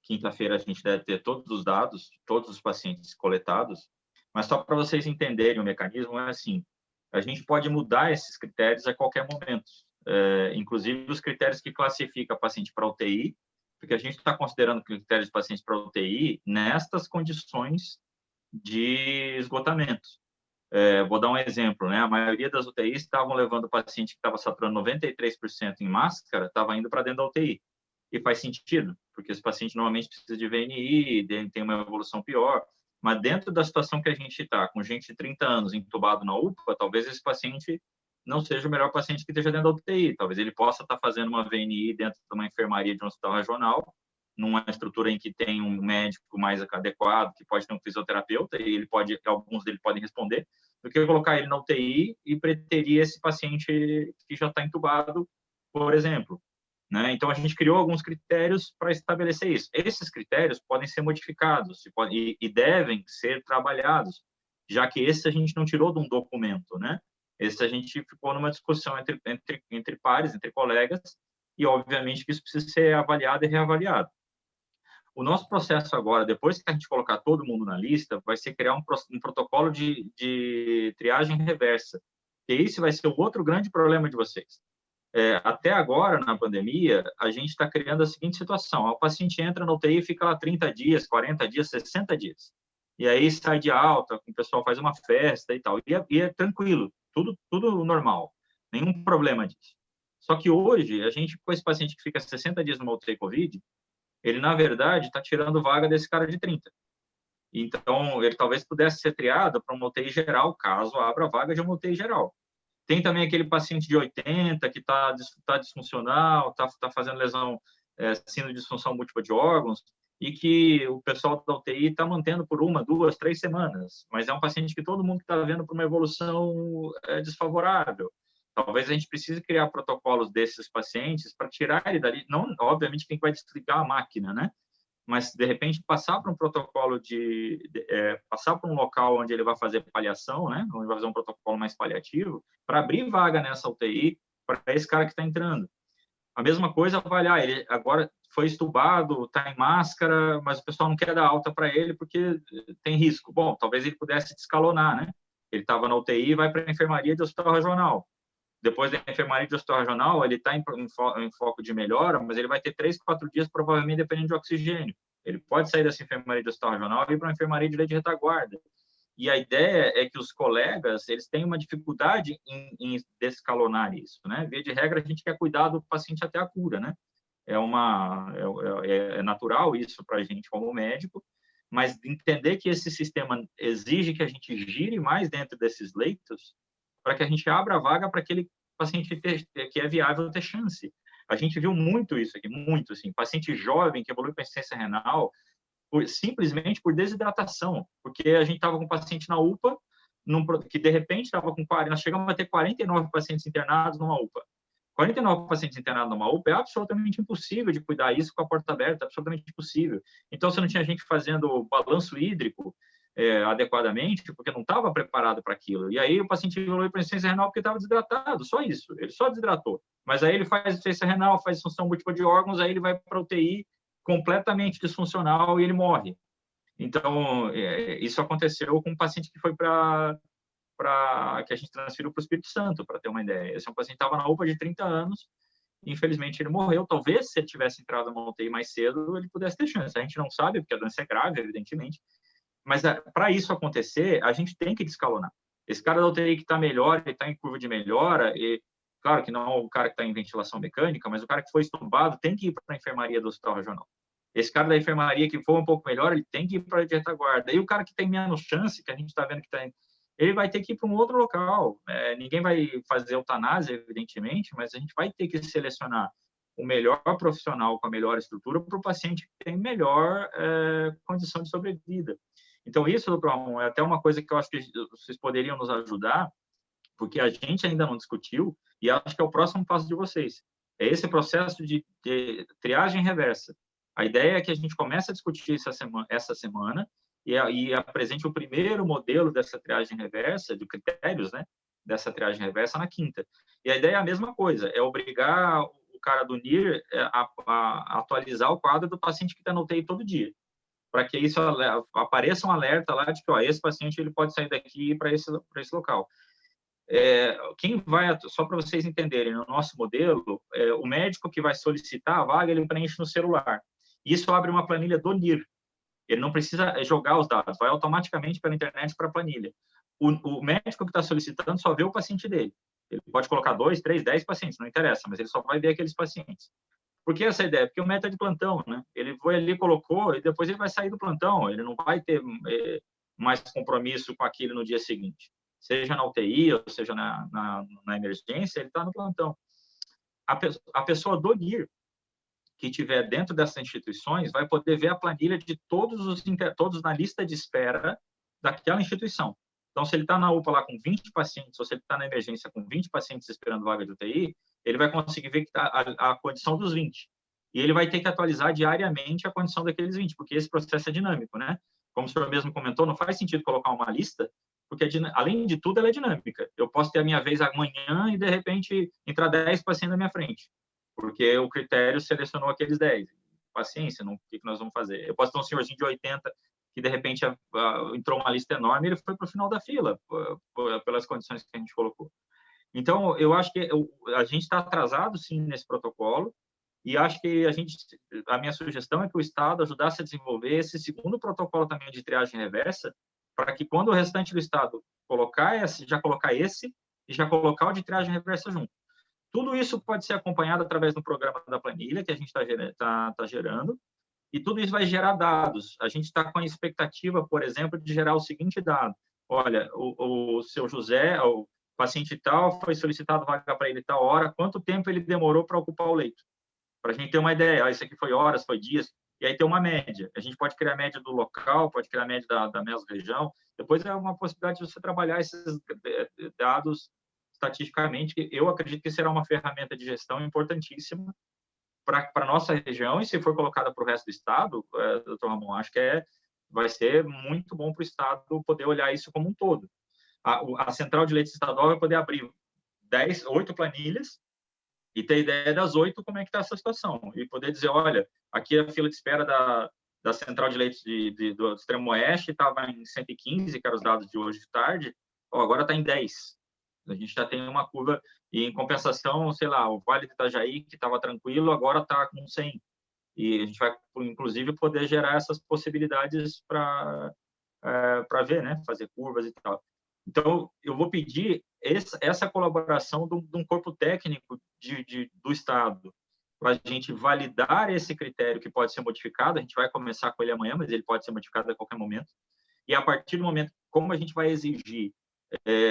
quinta-feira a gente deve ter todos os dados, todos os pacientes coletados. Mas só para vocês entenderem o mecanismo é assim: a gente pode mudar esses critérios a qualquer momento. Inclusive os critérios que classificam paciente para UTI, porque a gente está considerando critérios de pacientes para UTI nestas condições de esgotamento. Vou dar um exemplo, né? A maioria das UTIs estavam levando o paciente que estava saturando 93% em máscara, estava indo para dentro da UTI. E faz sentido, porque esse paciente normalmente precisa de VNI, tem uma evolução pior. Mas dentro da situação que a gente está, com gente de 30 anos entubado na UPA, talvez esse paciente não seja o melhor paciente que esteja dentro da UTI. Talvez ele possa estar fazendo uma VNI dentro de uma enfermaria de um hospital regional, numa estrutura em que tem um médico mais adequado, que pode ter um fisioterapeuta, e alguns deles podem responder, do que colocar ele na UTI e preterir esse paciente que já está entubado, por exemplo. Né? Então, a gente criou alguns critérios para estabelecer isso. Esses critérios podem ser modificados e devem ser trabalhados, já que esse a gente não tirou de um documento, né? Esse a gente ficou numa discussão entre pares, entre colegas, e, obviamente, que isso precisa ser avaliado e reavaliado. O nosso processo agora, depois que a gente colocar todo mundo na lista, vai ser criar um protocolo de triagem reversa, que esse vai ser o outro grande problema de vocês. Até agora, na pandemia, a gente está criando a seguinte situação: o paciente entra na UTI e fica lá 30 dias, 40 dias, 60 dias. E aí sai de alta, o pessoal faz uma festa e tal. E é tranquilo, tudo normal, nenhum problema disso. Só que hoje, a gente, com esse paciente que fica 60 dias numa UTI Covid, ele, na verdade, está tirando vaga desse cara de 30. Então, ele talvez pudesse ser triado para uma UTI geral, caso abra a vaga de uma UTI geral. Tem também aquele paciente de 80 que está disfuncional, está fazendo lesão, síndrome de disfunção múltipla de órgãos, e que o pessoal da UTI está mantendo por 1, 2, 3 semanas. Mas é um paciente que todo mundo está vendo por uma evolução desfavorável. Talvez a gente precise criar protocolos desses pacientes para tirar ele dali. Não, obviamente, quem vai desligar a máquina, né? Mas, de repente, passar para um protocolo passar para um local onde ele vai fazer paliação, né? Onde vai fazer um protocolo mais paliativo, para abrir vaga nessa UTI para esse cara que está entrando. A mesma coisa, avaliar, ele agora foi estubado, está em máscara, mas o pessoal não quer dar alta para ele porque tem risco. Bom, talvez ele pudesse descalonar, né? Ele estava na UTI e vai para a enfermaria de hospital regional. Depois da enfermaria de hospital regional, ele está em foco de melhora, mas ele vai ter 3, 4 dias, provavelmente, dependendo de oxigênio. Ele pode sair dessa enfermaria de hospital regional e ir para uma enfermaria de lei de retaguarda. E a ideia é que os colegas, eles têm uma dificuldade em descalonar isso, né? Via de regra, a gente quer cuidar do paciente até a cura, né? É natural isso para a gente como médico, mas entender que esse sistema exige que a gente gire mais dentro desses leitos para que a gente abra a vaga para aquele paciente que é viável ter chance. A gente viu muito isso aqui, muito, assim, paciente jovem que evolui com insuficiência renal, simplesmente por desidratação, porque a gente estava com um paciente na UPA, que de repente estava com 40, nós chegamos a ter 49 pacientes internados numa UPA. 49 pacientes internados numa UPA é absolutamente impossível de cuidar isso com a porta aberta, absolutamente impossível. Então, se não tinha gente fazendo balanço hídrico adequadamente, porque não estava preparado para aquilo. E aí o paciente evoluiu para insuficiência renal porque estava desidratado, só isso, ele só desidratou. Mas aí ele faz insuficiência renal, faz disfunção múltipla de órgãos, aí ele vai para a UTI completamente disfuncional e ele morre. Então, isso aconteceu com um paciente que foi que a gente transferiu para o Espírito Santo, para ter uma ideia. Esse é um paciente que estava na UPA de 30 anos, infelizmente ele morreu. Talvez, se ele tivesse entrado na UTI mais cedo, ele pudesse ter chance. A gente não sabe, porque a doença é grave, evidentemente, mas para isso acontecer, a gente tem que descalonar. Esse cara da UTI que está melhor, ele está em curva de melhora, e claro que não é o cara que está em ventilação mecânica, mas o cara que foi estubado tem que ir para a enfermaria do hospital regional. Esse cara da enfermaria que for um pouco melhor, ele tem que ir para a retaguarda. E o cara que tem menos chance, que a gente está vendo que está, ele vai ter que ir para um outro local. Ninguém vai fazer eutanásia, evidentemente, mas a gente vai ter que selecionar o melhor profissional com a melhor estrutura para o paciente que tem melhor condição de sobrevida. Então, isso, doutor Ramon, é até uma coisa que eu acho que vocês poderiam nos ajudar, porque a gente ainda não discutiu, e acho que é o próximo passo de vocês. É esse processo de triagem reversa. A ideia é que a gente comece a discutir essa semana e apresente o primeiro modelo dessa triagem reversa, de critérios, né, dessa triagem reversa na quinta. E a ideia é a mesma coisa, é obrigar o cara do NIR a atualizar o quadro do paciente que está no UTI todo dia, para que isso apareça um alerta lá de que esse paciente ele pode sair daqui e ir para esse local. Quem vai, só para vocês entenderem, no nosso modelo, o médico que vai solicitar a vaga, ele preenche no celular. Isso abre uma planilha do NIR. Ele não precisa jogar os dados, vai automaticamente pela internet para a planilha. O médico que está solicitando só vê o paciente dele. Ele pode colocar 2, 3, 10 pacientes, não interessa, mas ele só vai ver aqueles pacientes. Por que essa ideia? Porque o médico é de plantão, né? Ele foi ali, colocou, e depois ele vai sair do plantão, ele não vai ter mais compromisso com aquilo no dia seguinte. seja na UTI ou seja na emergência, ele está no plantão. A pessoa do NIR que estiver dentro dessas instituições vai poder ver a planilha de todos na lista de espera daquela instituição. Então, se ele está na UPA lá com 20 pacientes, ou se ele está na emergência com 20 pacientes esperando vaga de UTI, ele vai conseguir ver que tá a condição dos 20. E ele vai ter que atualizar diariamente a condição daqueles 20, porque esse processo é dinâmico, né? Como o senhor mesmo comentou, não faz sentido colocar uma lista, porque, além de tudo, ela é dinâmica. Eu posso ter a minha vez amanhã e, de repente, entrar 10 pacientes na minha frente, porque o critério selecionou aqueles 10. Paciência, o que nós vamos fazer? Eu posso ter um senhorzinho de 80 que, de repente, entrou uma lista enorme e ele foi para o final da fila, pelas condições que a gente colocou. Então, eu acho que a gente está atrasado, sim, nesse protocolo, e acho que a minha sugestão é que o Estado ajudasse a desenvolver esse segundo protocolo também de triagem reversa, para que, quando o restante do Estado já colocar esse e já colocar o de triagem reversa junto. Tudo isso pode ser acompanhado através do programa da planilha que a gente está gerando, e tudo isso vai gerar dados. A gente está com a expectativa, por exemplo, de gerar o seguinte dado. Olha, o seu José, o paciente tal, foi solicitado vaga para ele tal hora, quanto tempo ele demorou para ocupar o leito? Para a gente ter uma ideia, isso aqui foi horas, foi dias, e aí ter uma média. A gente pode criar a média do local, pode criar a média da mesma região, depois é uma possibilidade de você trabalhar esses dados estatisticamente, que eu acredito que será uma ferramenta de gestão importantíssima para a nossa região, e se for colocada para o resto do Estado, doutor Ramon, acho que vai ser muito bom para o Estado poder olhar isso como um todo. A Central de Leitos Estadual vai poder abrir 8 planilhas e ter ideia das 8 como é que está essa situação, e poder dizer, olha, aqui a fila de espera da Central de Leitos do Extremo Oeste estava em 115, que eram os dados de hoje de tarde, agora está em 10. A gente já tem uma curva, e em compensação, sei lá, o Vale do Itajaí, que estava tranquilo, agora está com 100. E a gente vai, inclusive, poder gerar essas possibilidades para ver, né? Fazer curvas e tal. Então, eu vou pedir essa colaboração de um corpo técnico do Estado, para a gente validar esse critério que pode ser modificado. A gente vai começar com ele amanhã, mas ele pode ser modificado a qualquer momento. E, a partir do momento, como a gente vai exigir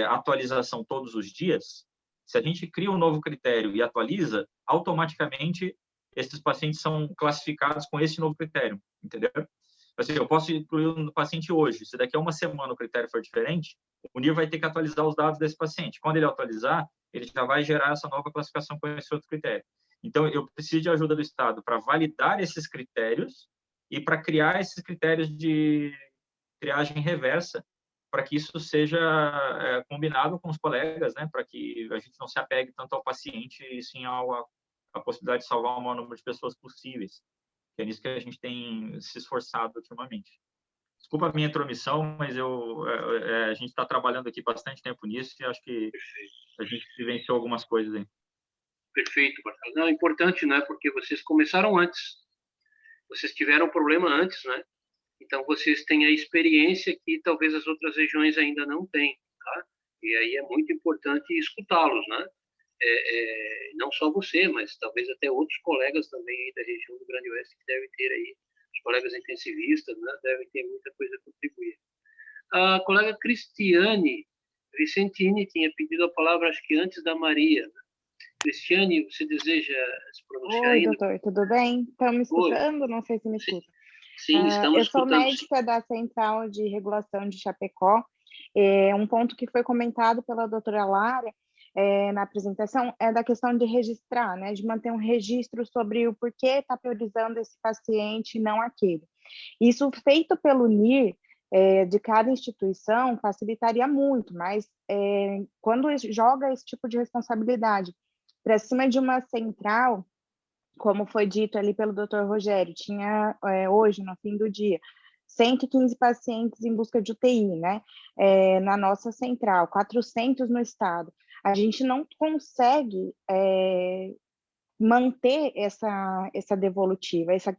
atualização todos os dias, se a gente cria um novo critério e atualiza, automaticamente esses pacientes são classificados com esse novo critério, entendeu? Assim, eu posso incluir um paciente hoje, se daqui a uma semana o critério for diferente, o NIR vai ter que atualizar os dados desse paciente. Quando ele atualizar, ele já vai gerar essa nova classificação com esse outro critério. Então, eu preciso de ajuda do Estado para validar esses critérios e para criar esses critérios de triagem reversa, para que isso seja combinado com os colegas, né, para que a gente não se apegue tanto ao paciente, e sim à possibilidade de salvar o maior número de pessoas possíveis. Que é nisso que a gente tem se esforçado ultimamente. Desculpa a minha intromissão, mas a gente está trabalhando aqui bastante tempo nisso e acho que a gente vivenciou algumas coisas aí. Perfeito, Marcelo. Não, é importante, né, porque vocês começaram antes. Vocês tiveram problema antes, né? Então, vocês têm a experiência que talvez as outras regiões ainda não têm, tá? E aí é muito importante escutá-los, né? Não só você, mas talvez até outros colegas também aí da região do Grande Oeste que devem ter aí, os colegas intensivistas, né? Devem ter muita coisa a contribuir. A colega Cristiane Vicentini tinha pedido a palavra, acho que antes da Maria. Né? Cristiane, você deseja se pronunciar Oi, ainda? doutor, tudo bem? Estão me escutando? Não sei se me escuta. Sim, estamos eu sou escutando. médica da Central de Regulação de Chapecó. Um ponto que foi comentado pela doutora Lara na apresentação é da questão de registrar, né, de manter um registro sobre o porquê está priorizando esse paciente e não aquele. Isso feito pelo NIR, de cada instituição, facilitaria muito, mas quando joga esse tipo de responsabilidade para cima de uma central, como foi dito ali pelo Dr. Rogério, tinha hoje, no fim do dia, 115 pacientes em busca de UTI, né? Na nossa central, 400 no estado. A gente não consegue manter essa devolutiva, esse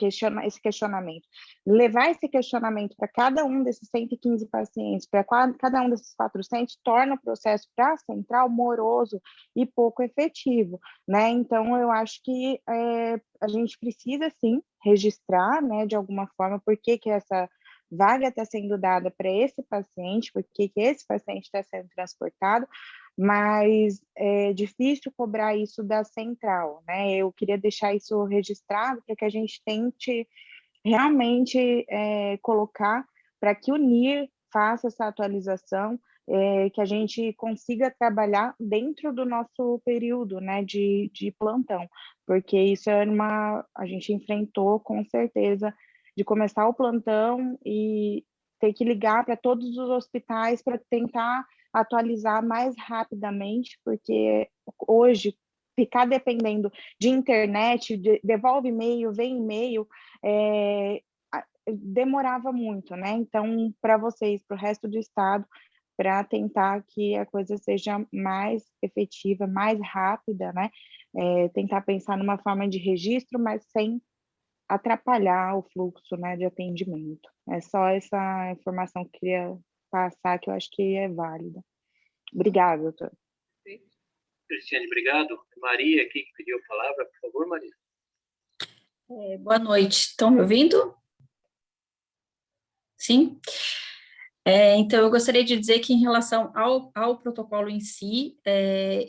questionamento. Levar esse questionamento para cada um desses 115 pacientes, para cada um desses 400, torna o processo para a central moroso e pouco efetivo, né? Então, eu acho que a gente precisa, sim, registrar, né, de alguma forma, por que essa vaga está sendo dada para esse paciente, porque que esse paciente está sendo transportado, mas é difícil cobrar isso da central, né? Eu queria deixar isso registrado para que a gente tente realmente colocar para que o NIR faça essa atualização, que a gente consiga trabalhar dentro do nosso período, né, de plantão, porque isso a gente enfrentou com certeza de começar o plantão e ter que ligar para todos os hospitais para tentar atualizar mais rapidamente, porque hoje ficar dependendo de internet, devolve e-mail, vem e-mail, demorava muito, né? Então, para vocês, para o resto do estado, para tentar que a coisa seja mais efetiva, mais rápida, né? Tentar pensar numa forma de registro, mas sem atrapalhar o fluxo, né, de atendimento. É só essa informação que eu queria passar, que eu acho que é válida. Obrigada, doutor. Cristiane, obrigado. Maria aqui que pediu a palavra, por favor, Maria. Boa noite. Estão me ouvindo? Sim? Então, eu gostaria de dizer que em relação ao protocolo em si,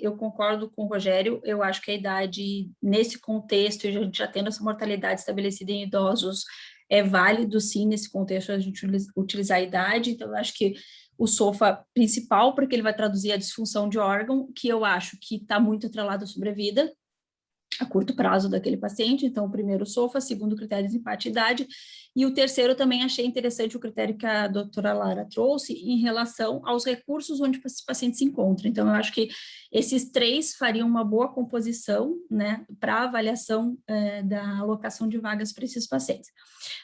eu concordo com o Rogério, eu acho que a idade, nesse contexto, a gente já tendo essa mortalidade estabelecida em idosos, é válido, sim, nesse contexto, a gente utilizar a idade, então eu acho que o SOFA principal, porque ele vai traduzir a disfunção de órgão, que eu acho que está muito atrelado à sobrevida, a curto prazo daquele paciente, então o primeiro SOFA, segundo critério de desempate idade, e o terceiro também achei interessante o critério que a doutora Lara trouxe em relação aos recursos onde esse paciente se encontra, então eu acho que esses três fariam uma boa composição, né, para avaliação da alocação de vagas para esses pacientes.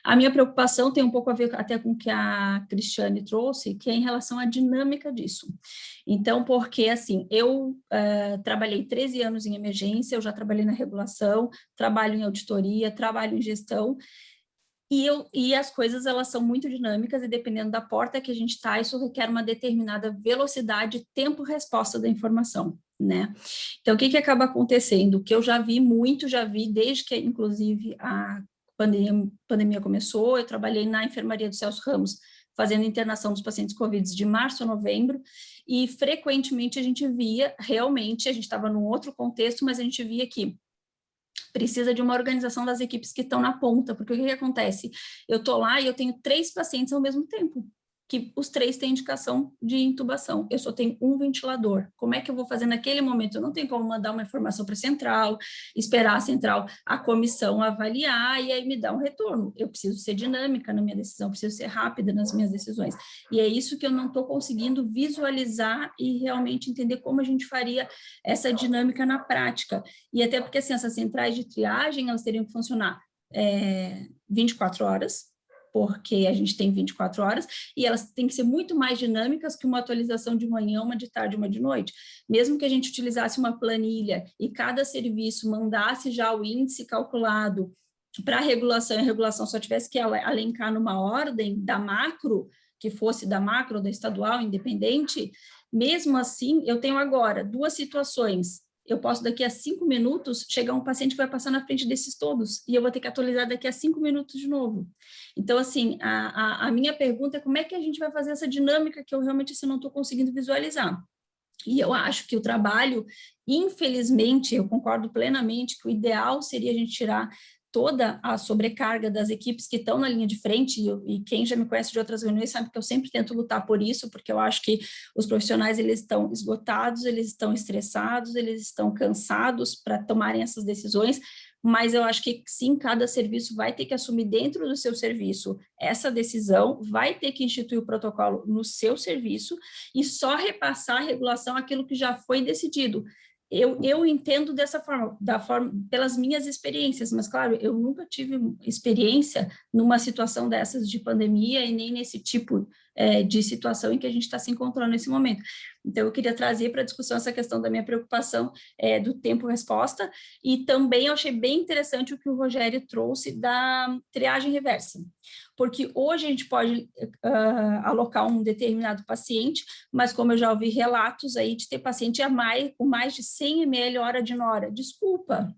A minha preocupação tem um pouco a ver até com o que a Cristiane trouxe, que é em relação à dinâmica disso. Então, porque, assim, eu trabalhei 13 anos em emergência, eu já trabalhei na regulação, trabalho em auditoria, trabalho em gestão, e as coisas, elas são muito dinâmicas, e dependendo da porta que a gente está, isso requer uma determinada velocidade, tempo-resposta da informação, né? Então, o que acaba acontecendo? O que eu já vi desde que, inclusive, a pandemia começou, eu trabalhei na enfermaria do Celso Ramos, fazendo internação dos pacientes Covid de março a novembro, e frequentemente a gente via, realmente, a gente estava num outro contexto, mas a gente via que precisa de uma organização das equipes que estão na ponta, porque o que acontece? Eu estou lá e eu tenho 3 pacientes ao mesmo tempo, que os 3 têm indicação de intubação, eu só tenho um ventilador, como é que eu vou fazer naquele momento? Eu não tenho como mandar uma informação para a central, esperar a central, a comissão avaliar e aí me dar um retorno, eu preciso ser dinâmica na minha decisão, preciso ser rápida nas minhas decisões, e é isso que eu não estou conseguindo visualizar e realmente entender como a gente faria essa dinâmica na prática, e até porque assim, essas centrais de triagem, elas teriam que funcionar 24 horas, porque a gente tem 24 horas, e elas têm que ser muito mais dinâmicas que uma atualização de manhã, uma de tarde, uma de noite. Mesmo que a gente utilizasse uma planilha e cada serviço mandasse já o índice calculado para a regulação, e a regulação só tivesse que alencar numa ordem da macro, que fosse da macro, da estadual, independente, mesmo assim, eu tenho agora 2 situações. Eu posso, daqui a 5 minutos, chegar um paciente que vai passar na frente desses todos, e eu vou ter que atualizar daqui a 5 minutos de novo. Então, assim, a minha pergunta é como é que a gente vai fazer essa dinâmica que eu realmente assim, não estou conseguindo visualizar. E eu acho que o trabalho, infelizmente, eu concordo plenamente que o ideal seria a gente tirar toda a sobrecarga das equipes que estão na linha de frente, e quem já me conhece de outras reuniões sabe que eu sempre tento lutar por isso, porque eu acho que os profissionais, eles estão esgotados, eles estão estressados, eles estão cansados para tomarem essas decisões, mas eu acho que sim, cada serviço vai ter que assumir dentro do seu serviço essa decisão, vai ter que instituir o protocolo no seu serviço e só repassar a regulação aquilo que já foi decidido. Eu entendo dessa forma, pelas minhas experiências, mas claro, eu nunca tive experiência numa situação dessas de pandemia e nem nesse tipo de situação em que a gente está se encontrando nesse momento. Então, eu queria trazer para a discussão essa questão da minha preocupação do tempo-resposta, e também eu achei bem interessante o que o Rogério trouxe da triagem reversa, porque hoje a gente pode alocar um determinado paciente, mas como eu já ouvi relatos aí de ter paciente com mais de 100 ml hora de nora, desculpa,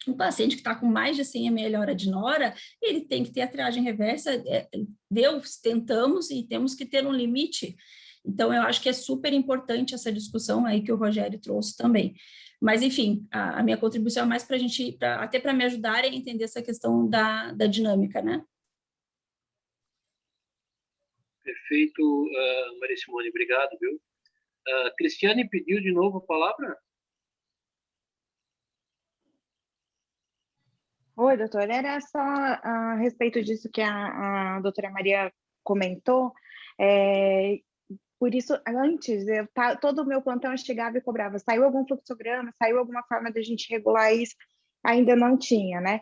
um paciente que está com mais de 100 ml hora de nora, ele tem que ter a triagem reversa, tentamos e temos que ter um limite. Então, eu acho que é super importante essa discussão aí que o Rogério trouxe também. Mas, enfim, a minha contribuição é mais para a gente, até para me ajudar a entender essa questão da dinâmica, né? Perfeito, Maria Simone, obrigado, viu? Cristiane pediu de novo a palavra? Oi, doutora. Era só a respeito disso que a doutora Maria comentou. Por isso, antes, todo o meu plantão eu chegava e cobrava. Saiu algum fluxograma, saiu alguma forma de a gente regular isso? Ainda não tinha, né?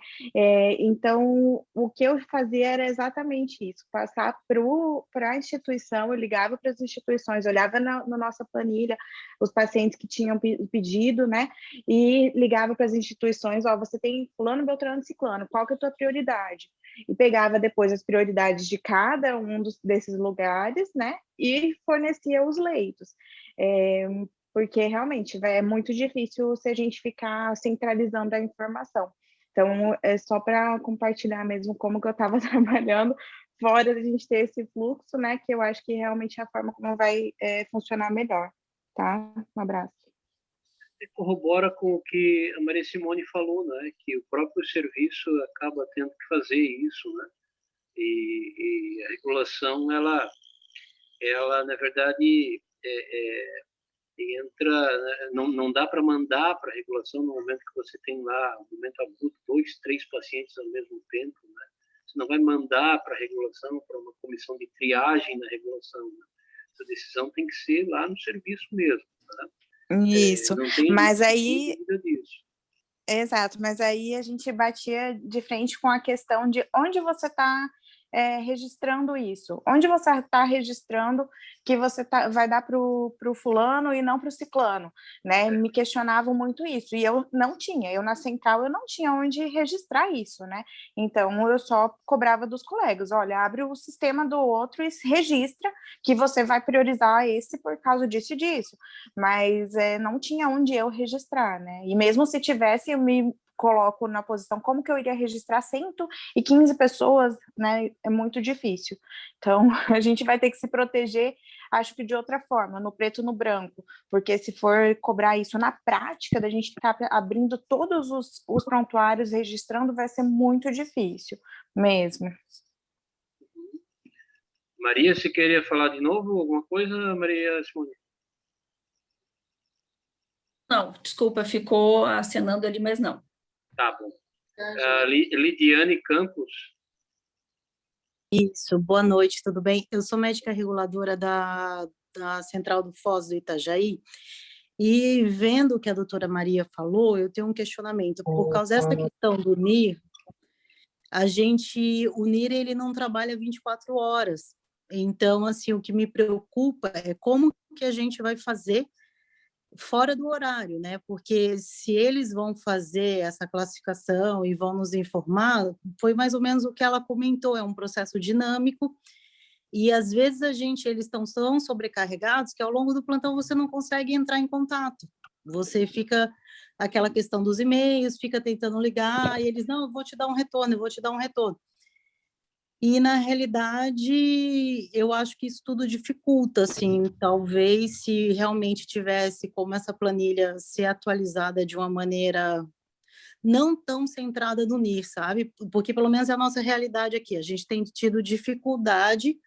Então, o que eu fazia era exatamente isso, passar para a instituição, eu ligava para as instituições, olhava na nossa planilha os pacientes que tinham pedido, né? E ligava para as instituições, você tem fulano, beltrano, ciclano, qual que é a tua prioridade? E pegava depois as prioridades de cada um desses lugares, né? E fornecia os leitos. Porque realmente é muito difícil se a gente ficar centralizando a informação. Então, é só para compartilhar mesmo como que eu estava trabalhando, fora da gente ter esse fluxo, né, que eu acho que realmente é a forma como vai funcionar melhor, tá? Um abraço. Corrobora com o que a Maria Simone falou, né, que o próprio serviço acaba tendo que fazer isso, né, e a regulação, ela na verdade, entra, não dá para mandar para a regulação no momento que você tem lá, no momento agudo, 2, 3 pacientes ao mesmo tempo, né? Você não vai mandar para a regulação, para uma comissão de triagem na regulação, né? Essa decisão tem que ser lá no serviço mesmo, né? Isso, mas aí... dúvida disso. Exato, mas aí a gente batia de frente com a questão de onde você está registrando isso, onde você está registrando que você vai dar para o fulano e não para o ciclano, né? Me questionavam muito isso, e eu na central eu não tinha onde registrar isso, né? Então eu só cobrava dos colegas, olha, abre o sistema do outro e registra que você vai priorizar esse por causa disso e disso, mas não tinha onde eu registrar, né? E mesmo se tivesse, eu me coloco na posição, como que eu iria registrar 115 pessoas, né? É muito difícil. Então, a gente vai ter que se proteger, acho que de outra forma, no preto e no branco, porque se for cobrar isso na prática, da gente ficar abrindo todos os prontuários, registrando, vai ser muito difícil mesmo. Maria, você queria falar de novo alguma coisa, Maria Simone? Não, desculpa, ficou acenando ali, mas não. Tá bom. Lidiane Campos. Isso, boa noite, tudo bem? Eu sou médica reguladora da Central do Foz do Itajaí, e vendo o que a doutora Maria falou, eu tenho um questionamento. Por causa dessa questão do NIR, o NIR ele não trabalha 24 horas. Então, assim, o que me preocupa é como que a gente vai fazer fora do horário, né? Porque se eles vão fazer essa classificação e vão nos informar, foi mais ou menos o que ela comentou, é um processo dinâmico, e às vezes eles estão tão sobrecarregados que ao longo do plantão você não consegue entrar em contato. Você fica aquela questão dos e-mails, fica tentando ligar, e eles, não, eu vou te dar um retorno. E, na realidade, eu acho que isso tudo dificulta, assim, talvez se realmente tivesse como essa planilha ser atualizada de uma maneira não tão centrada no NIR, sabe? Porque, pelo menos, é a nossa realidade aqui. A gente tem tido dificuldade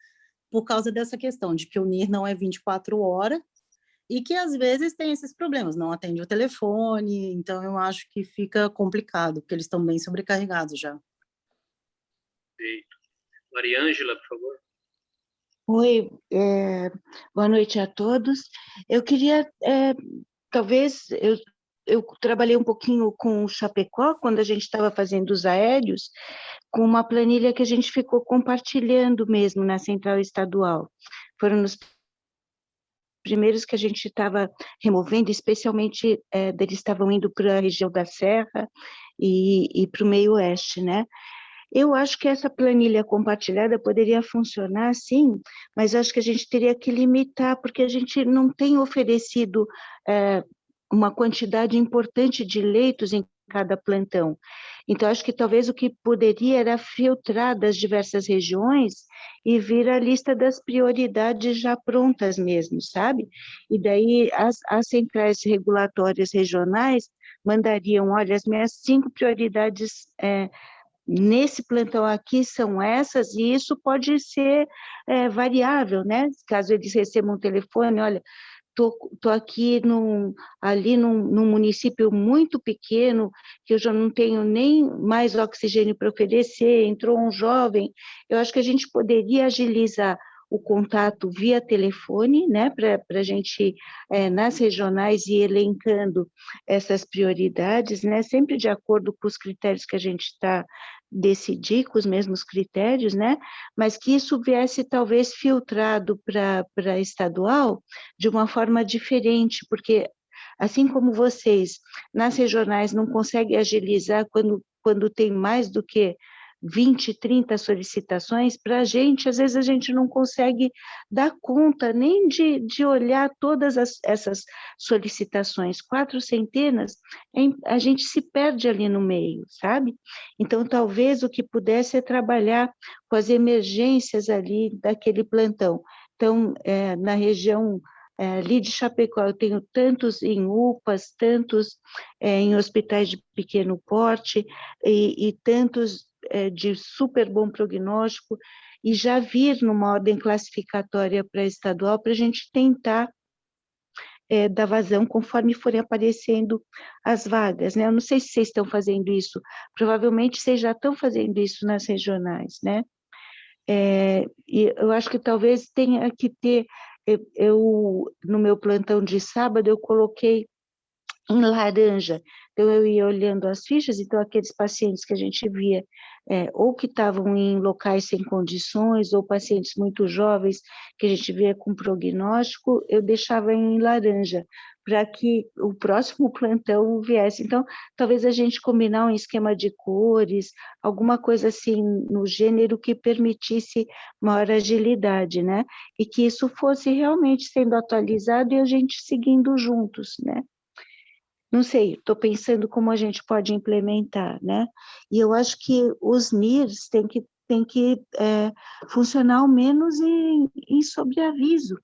por causa dessa questão de que o NIR não é 24 horas e que, às vezes, tem esses problemas, não atende o telefone, então eu acho que fica complicado, porque eles estão bem sobrecarregados já. Perfeito. Maria Ângela, por favor. Oi, boa noite a todos. Eu queria, talvez, eu trabalhei um pouquinho com o Chapecó, quando a gente estava fazendo os aéreos, com uma planilha que a gente ficou compartilhando mesmo na Central Estadual. Foram os primeiros que a gente estava removendo, especialmente eles estavam indo para a região da Serra e para o meio oeste, né? Eu acho que essa planilha compartilhada poderia funcionar, sim, mas acho que a gente teria que limitar, porque a gente não tem oferecido uma quantidade importante de leitos em cada plantão. Então, acho que talvez o que poderia era filtrar das diversas regiões e vir a lista das prioridades já prontas mesmo, sabe? E daí as centrais regulatórias regionais mandariam, olha, as minhas 5 prioridades nesse plantão aqui são essas, e isso pode ser variável, né? Caso eles recebam um telefone, olha, tô aqui ali num município muito pequeno, que eu já não tenho nem mais oxigênio para oferecer, entrou um jovem, eu acho que a gente poderia agilizar o contato via telefone, né, para a gente, nas regionais, ir elencando essas prioridades, né, sempre de acordo com os critérios que a gente está decidir, com os mesmos critérios, né, mas que isso viesse talvez filtrado para estadual de uma forma diferente, porque assim como vocês, nas regionais, não conseguem agilizar quando tem mais do que 20, 30 solicitações, para a gente, às vezes a gente não consegue dar conta nem de olhar todas essas solicitações, 4 centenas, a gente se perde ali no meio, sabe? Então, talvez o que pudesse é trabalhar com as emergências ali daquele plantão. Então, na região ali de Chapecó, eu tenho tantos em UPAs, tantos em hospitais de pequeno porte e tantos de super bom prognóstico, e já vir numa ordem classificatória pré-estadual para a gente tentar dar vazão conforme forem aparecendo as vagas, né? Eu não sei se vocês estão fazendo isso, provavelmente vocês já estão fazendo isso nas regionais, né? E eu acho que talvez tenha que ter, no meu plantão de sábado, eu coloquei em laranja, então eu ia olhando as fichas, então aqueles pacientes que a gente via, ou que estavam em locais sem condições, ou pacientes muito jovens, que a gente via com prognóstico, eu deixava em laranja, para que o próximo plantão viesse. Então, talvez a gente combinar um esquema de cores, alguma coisa assim no gênero que permitisse maior agilidade, né? E que isso fosse realmente sendo atualizado e a gente seguindo juntos, né? Não sei, estou pensando como a gente pode implementar, né? E eu acho que os NIRs têm que funcionar ao menos em sobreaviso,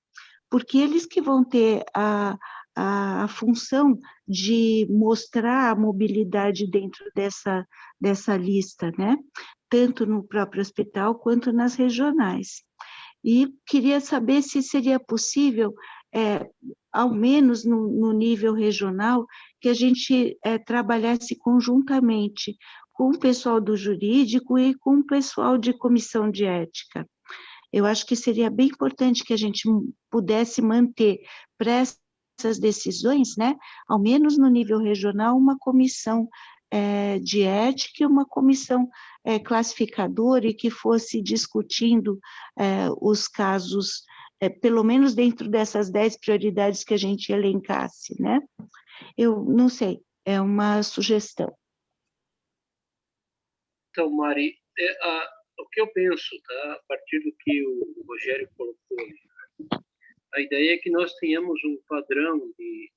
porque eles que vão ter a função de mostrar a mobilidade dentro dessa lista, né? Tanto no próprio hospital quanto nas regionais. E queria saber se seria possível, ao menos no nível regional, que a gente trabalhasse conjuntamente com o pessoal do jurídico e com o pessoal de comissão de ética. Eu acho que seria bem importante que a gente pudesse manter para essas decisões, né, ao menos no nível regional, uma comissão de ética e uma comissão classificadora e que fosse discutindo os casos, pelo menos dentro dessas 10 prioridades que a gente elencasse, né? Eu não sei, é uma sugestão. Então, Mari, o que eu penso, tá? A partir do que o Rogério colocou, a ideia é que nós tenhamos um padrão de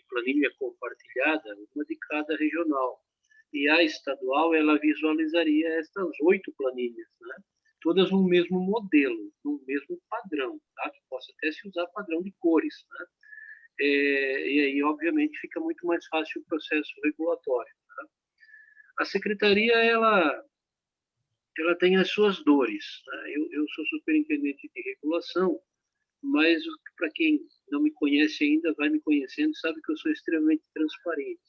planilha compartilhada, uma de cada regional. E a estadual, ela visualizaria essas 8 planilhas, né? Todas no mesmo modelo, no mesmo padrão, tá? Que possa até se usar padrão de cores, né? E aí, obviamente, fica muito mais fácil o processo regulatório. Tá? A secretaria, ela tem as suas dores. Né? Eu sou superintendente de regulação, mas para quem não me conhece ainda, vai me conhecendo, sabe que eu sou extremamente transparente.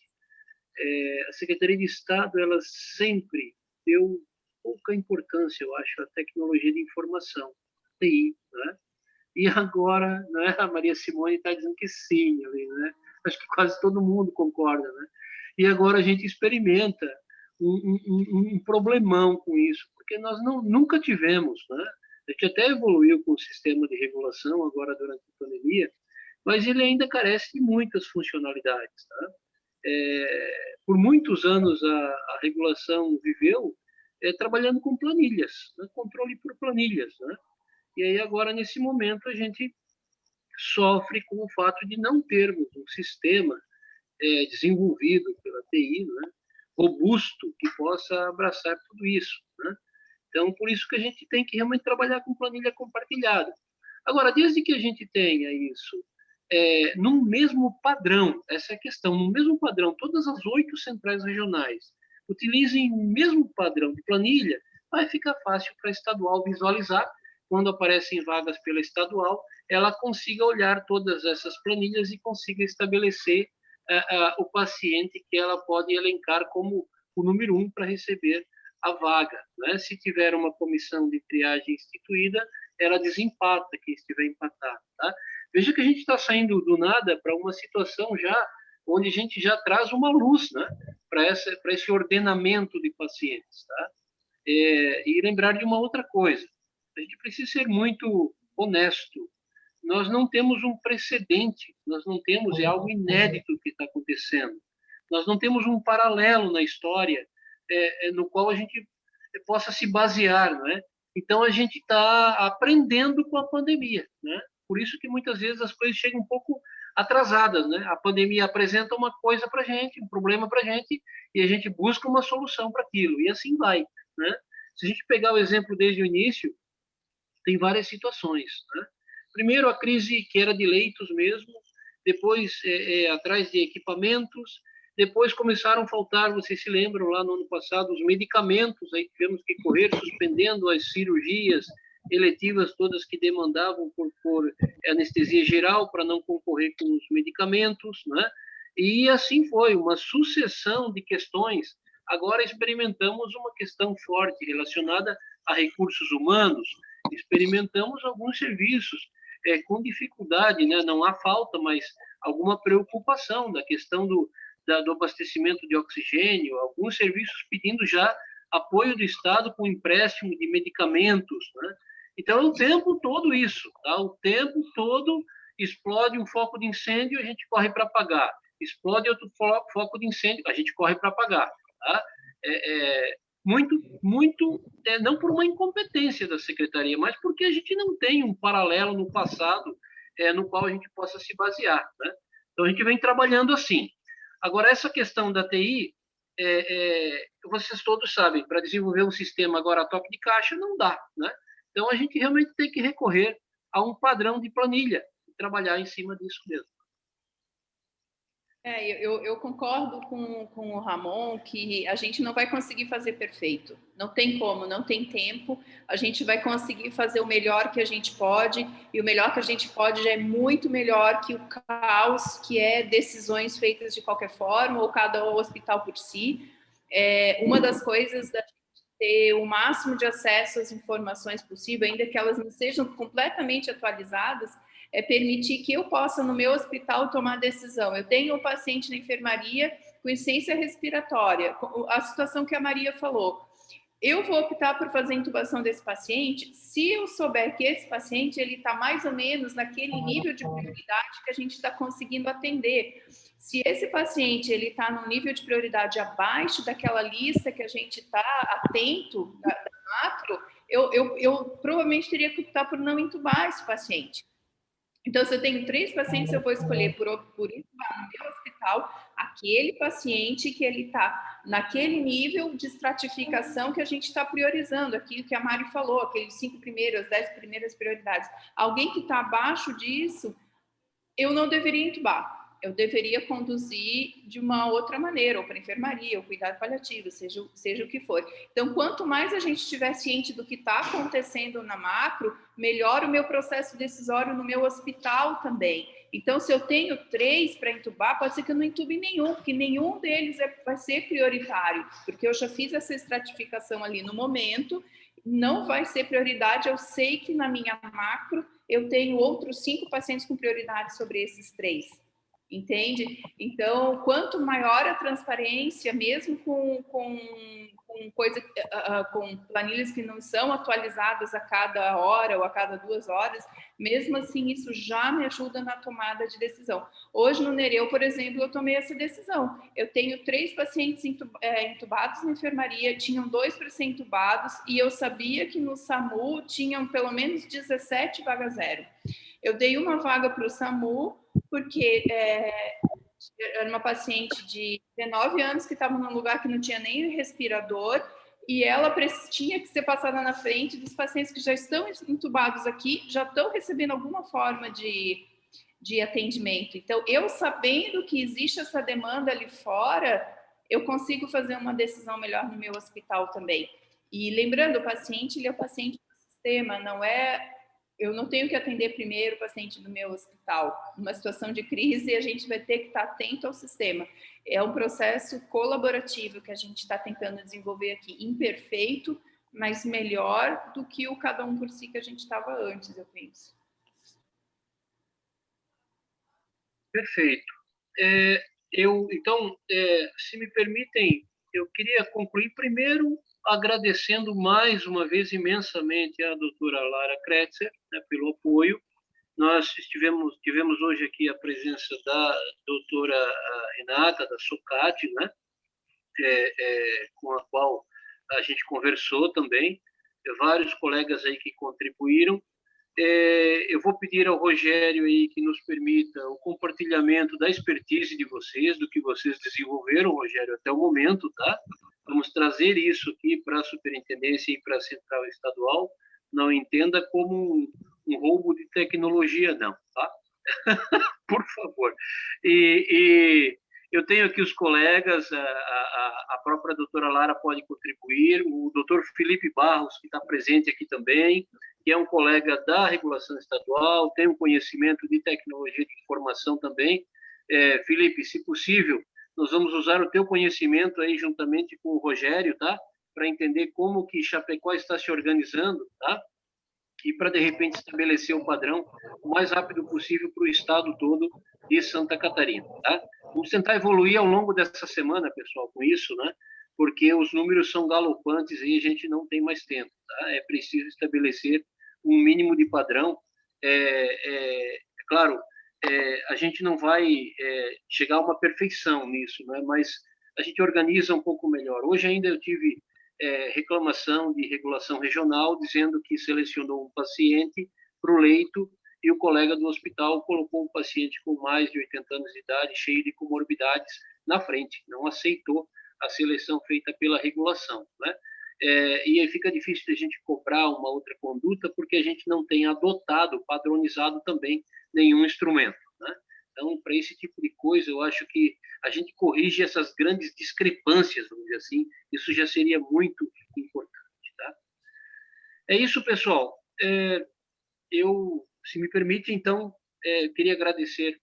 A Secretaria de Estado, ela sempre deu pouca importância, eu acho, à tecnologia de informação, TI, né? E agora, né, a Maria Simone está dizendo que sim, ali, né? Acho que quase todo mundo concorda, né? E agora a gente experimenta um problemão com isso, porque nós nunca tivemos, né? A gente até evoluiu com o sistema de regulação agora durante a pandemia, mas ele ainda carece de muitas funcionalidades, tá? Por muitos anos a regulação viveu trabalhando com planilhas, né? Controle por planilhas, né? E aí agora, nesse momento, a gente sofre com o fato de não termos um sistema desenvolvido pela TI, né? robusto que possa abraçar tudo isso, né? Então, por isso que a gente tem que realmente trabalhar com planilha compartilhada. Agora, desde que a gente tenha isso num mesmo padrão, essa é a questão, no mesmo padrão, todas as 8 centrais regionais utilizem o mesmo padrão de planilha, vai ficar fácil para a estadual visualizar. Quando aparecem vagas pela estadual, ela consiga olhar todas essas planilhas e consiga estabelecer o paciente que ela pode elencar como o número 1 para receber a vaga, né? Se tiver uma comissão de triagem instituída, ela desempata quem estiver empatado, tá? Veja que a gente está saindo do nada para uma situação já onde a gente já traz uma luz, né? Para esse ordenamento de pacientes, tá? E lembrar de uma outra coisa, a gente precisa ser muito honesto. Nós não temos um precedente, nós não temos, é algo inédito que está acontecendo. Nós não temos um paralelo na história no qual a gente possa se basear, não é? Então, a gente está aprendendo com a pandemia, né? Por isso que muitas vezes as coisas chegam um pouco atrasadas, né? A pandemia apresenta uma coisa para a gente, um problema para a gente, e a gente busca uma solução para aquilo, e assim vai, né? Se a gente pegar o exemplo desde o início, tem várias situações, né? Primeiro, a crise que era de leitos mesmo, depois atrás de equipamentos, depois começaram a faltar, vocês se lembram, lá no ano passado, os medicamentos, aí tivemos que correr suspendendo as cirurgias eletivas todas que demandavam por anestesia geral para não concorrer com os medicamentos, né? E assim foi, uma sucessão de questões. Agora experimentamos uma questão forte relacionada a recursos humanos, experimentamos alguns serviços com dificuldade, né? Não há falta, mas alguma preocupação da questão do abastecimento de oxigênio, alguns serviços pedindo já apoio do Estado com empréstimo de medicamentos, né? Então, é o tempo todo isso, tá? O tempo todo explode um foco de incêndio, a gente corre para apagar. Explode outro foco de incêndio, a gente corre para apagar, tá? Não por uma incompetência da secretaria, mas porque a gente não tem um paralelo no passado no qual a gente possa se basear, né? Então, a gente vem trabalhando assim. Agora, essa questão da TI, vocês todos sabem, para desenvolver um sistema agora a toque de caixa, não dá, né? Então, a gente realmente tem que recorrer a um padrão de planilha e trabalhar em cima disso mesmo. Eu concordo com o Ramon que a gente não vai conseguir fazer perfeito. Não tem como, não tem tempo. A gente vai conseguir fazer o melhor que a gente pode, e o melhor que a gente pode já é muito melhor que o caos, que é decisões feitas de qualquer forma, ou cada hospital por si. Uma das coisas da gente ter o máximo de acesso às informações possível, ainda que elas não sejam completamente atualizadas, é permitir que eu possa, no meu hospital, tomar decisão. Eu tenho um paciente na enfermaria com insuficiência respiratória, a situação que a Maria falou. Eu vou optar por fazer a intubação desse paciente se eu souber que esse paciente está mais ou menos naquele nível de prioridade que a gente está conseguindo atender. Se esse paciente está num nível de prioridade abaixo daquela lista que a gente está atento da macro, eu provavelmente teria que optar por não intubar esse paciente. Então, se eu tenho 3 pacientes, eu vou escolher por intubar no meu hospital aquele paciente que ele está naquele nível de estratificação que a gente está priorizando, aquilo que a Mari falou, aqueles 5 primeiros, 10 primeiras prioridades. Alguém que está abaixo disso, eu não deveria intubar. Eu deveria conduzir de uma outra maneira, ou para enfermaria, ou cuidado paliativo, seja o que for. Então, quanto mais a gente estiver ciente do que está acontecendo na macro, melhor o meu processo decisório no meu hospital também. Então, se eu tenho 3 para intubar, pode ser que eu não intube nenhum, porque nenhum deles vai ser prioritário, porque eu já fiz essa estratificação ali no momento, não vai ser prioridade, eu sei que na minha macro eu tenho outros 5 pacientes com prioridade sobre esses 3. Entende? Então, quanto maior a transparência, mesmo com planilhas que não são atualizadas a cada hora ou a cada 2 horas, mesmo assim, isso já me ajuda na tomada de decisão. Hoje, no Nereu, por exemplo, eu tomei essa decisão. Eu tenho 3 pacientes entubados na enfermaria, tinham 2 para ser entubados, e eu sabia que no SAMU tinham pelo menos 17 vagas zero. Eu dei uma vaga para o SAMU, porque era uma paciente de 19 anos que estava num lugar que não tinha nem respirador, e ela tinha que ser passada na frente dos pacientes que já estão entubados aqui, já estão recebendo alguma forma de atendimento. Então, eu sabendo que existe essa demanda ali fora, eu consigo fazer uma decisão melhor no meu hospital também. E lembrando, o paciente, ele é o paciente do sistema, não é... Eu não tenho que atender primeiro o paciente do meu hospital. Numa situação de crise, a gente vai ter que estar atento ao sistema. É um processo colaborativo que a gente está tentando desenvolver aqui, imperfeito, mas melhor do que o cada um por si que a gente estava antes, eu penso. Perfeito. Então, se me permitem, eu queria concluir primeiro agradecendo mais uma vez imensamente a doutora Lara Kretzer, né, pelo apoio. Nós tivemos hoje aqui a presença da doutora Renata, da SOCAT, né, com a qual a gente conversou também, vários colegas aí que contribuíram. Eu vou pedir ao Rogério aí que nos permita o compartilhamento da expertise de vocês, do que vocês desenvolveram, Rogério, até o momento, tá? Vamos trazer isso aqui para a superintendência e para a central estadual. Não entenda como um roubo de tecnologia, não, tá? Por favor. E eu tenho aqui os colegas, a própria doutora Lara pode contribuir, o doutor Felipe Barros, que está presente aqui também, que é um colega da regulação estadual, tem um conhecimento de tecnologia de informação também. Felipe, se possível, nós vamos usar o teu conhecimento aí juntamente com o Rogério, tá? Para entender como que Chapecó está se organizando, tá? E para, de repente, estabelecer um padrão o mais rápido possível para o estado todo de Santa Catarina, tá? Vamos tentar evoluir ao longo dessa semana, pessoal, com isso, né? Porque os números são galopantes e a gente não tem mais tempo, tá? É preciso estabelecer um mínimo de padrão. Claro, a gente não vai chegar a uma perfeição nisso, né? Mas a gente organiza um pouco melhor. Hoje ainda eu tive reclamação de regulação regional dizendo que selecionou um paciente para o leito e o colega do hospital colocou um paciente com mais de 80 anos de idade, cheio de comorbidades, na frente. Não aceitou a seleção feita pela regulação, né? E aí fica difícil de a gente cobrar uma outra conduta porque a gente não tem adotado, padronizado também nenhum instrumento, né? Então, para esse tipo de coisa, eu acho que a gente corrige essas grandes discrepâncias, vamos dizer assim, isso já seria muito importante, tá? É isso, pessoal. Se me permite, então, queria agradecer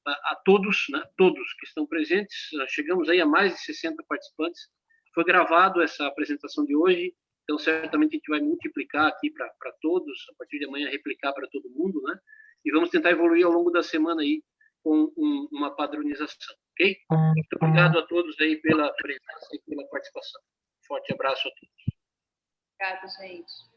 a todos, né, todos que estão presentes. Chegamos aí a mais de 60 participantes. Foi gravado essa apresentação de hoje, então certamente a gente vai multiplicar aqui para todos, a partir de amanhã replicar para todo mundo, né? E vamos tentar evoluir ao longo da semana aí com uma padronização, ok? Muito obrigado a todos aí pela presença e pela participação. Forte abraço a todos. Obrigada, gente.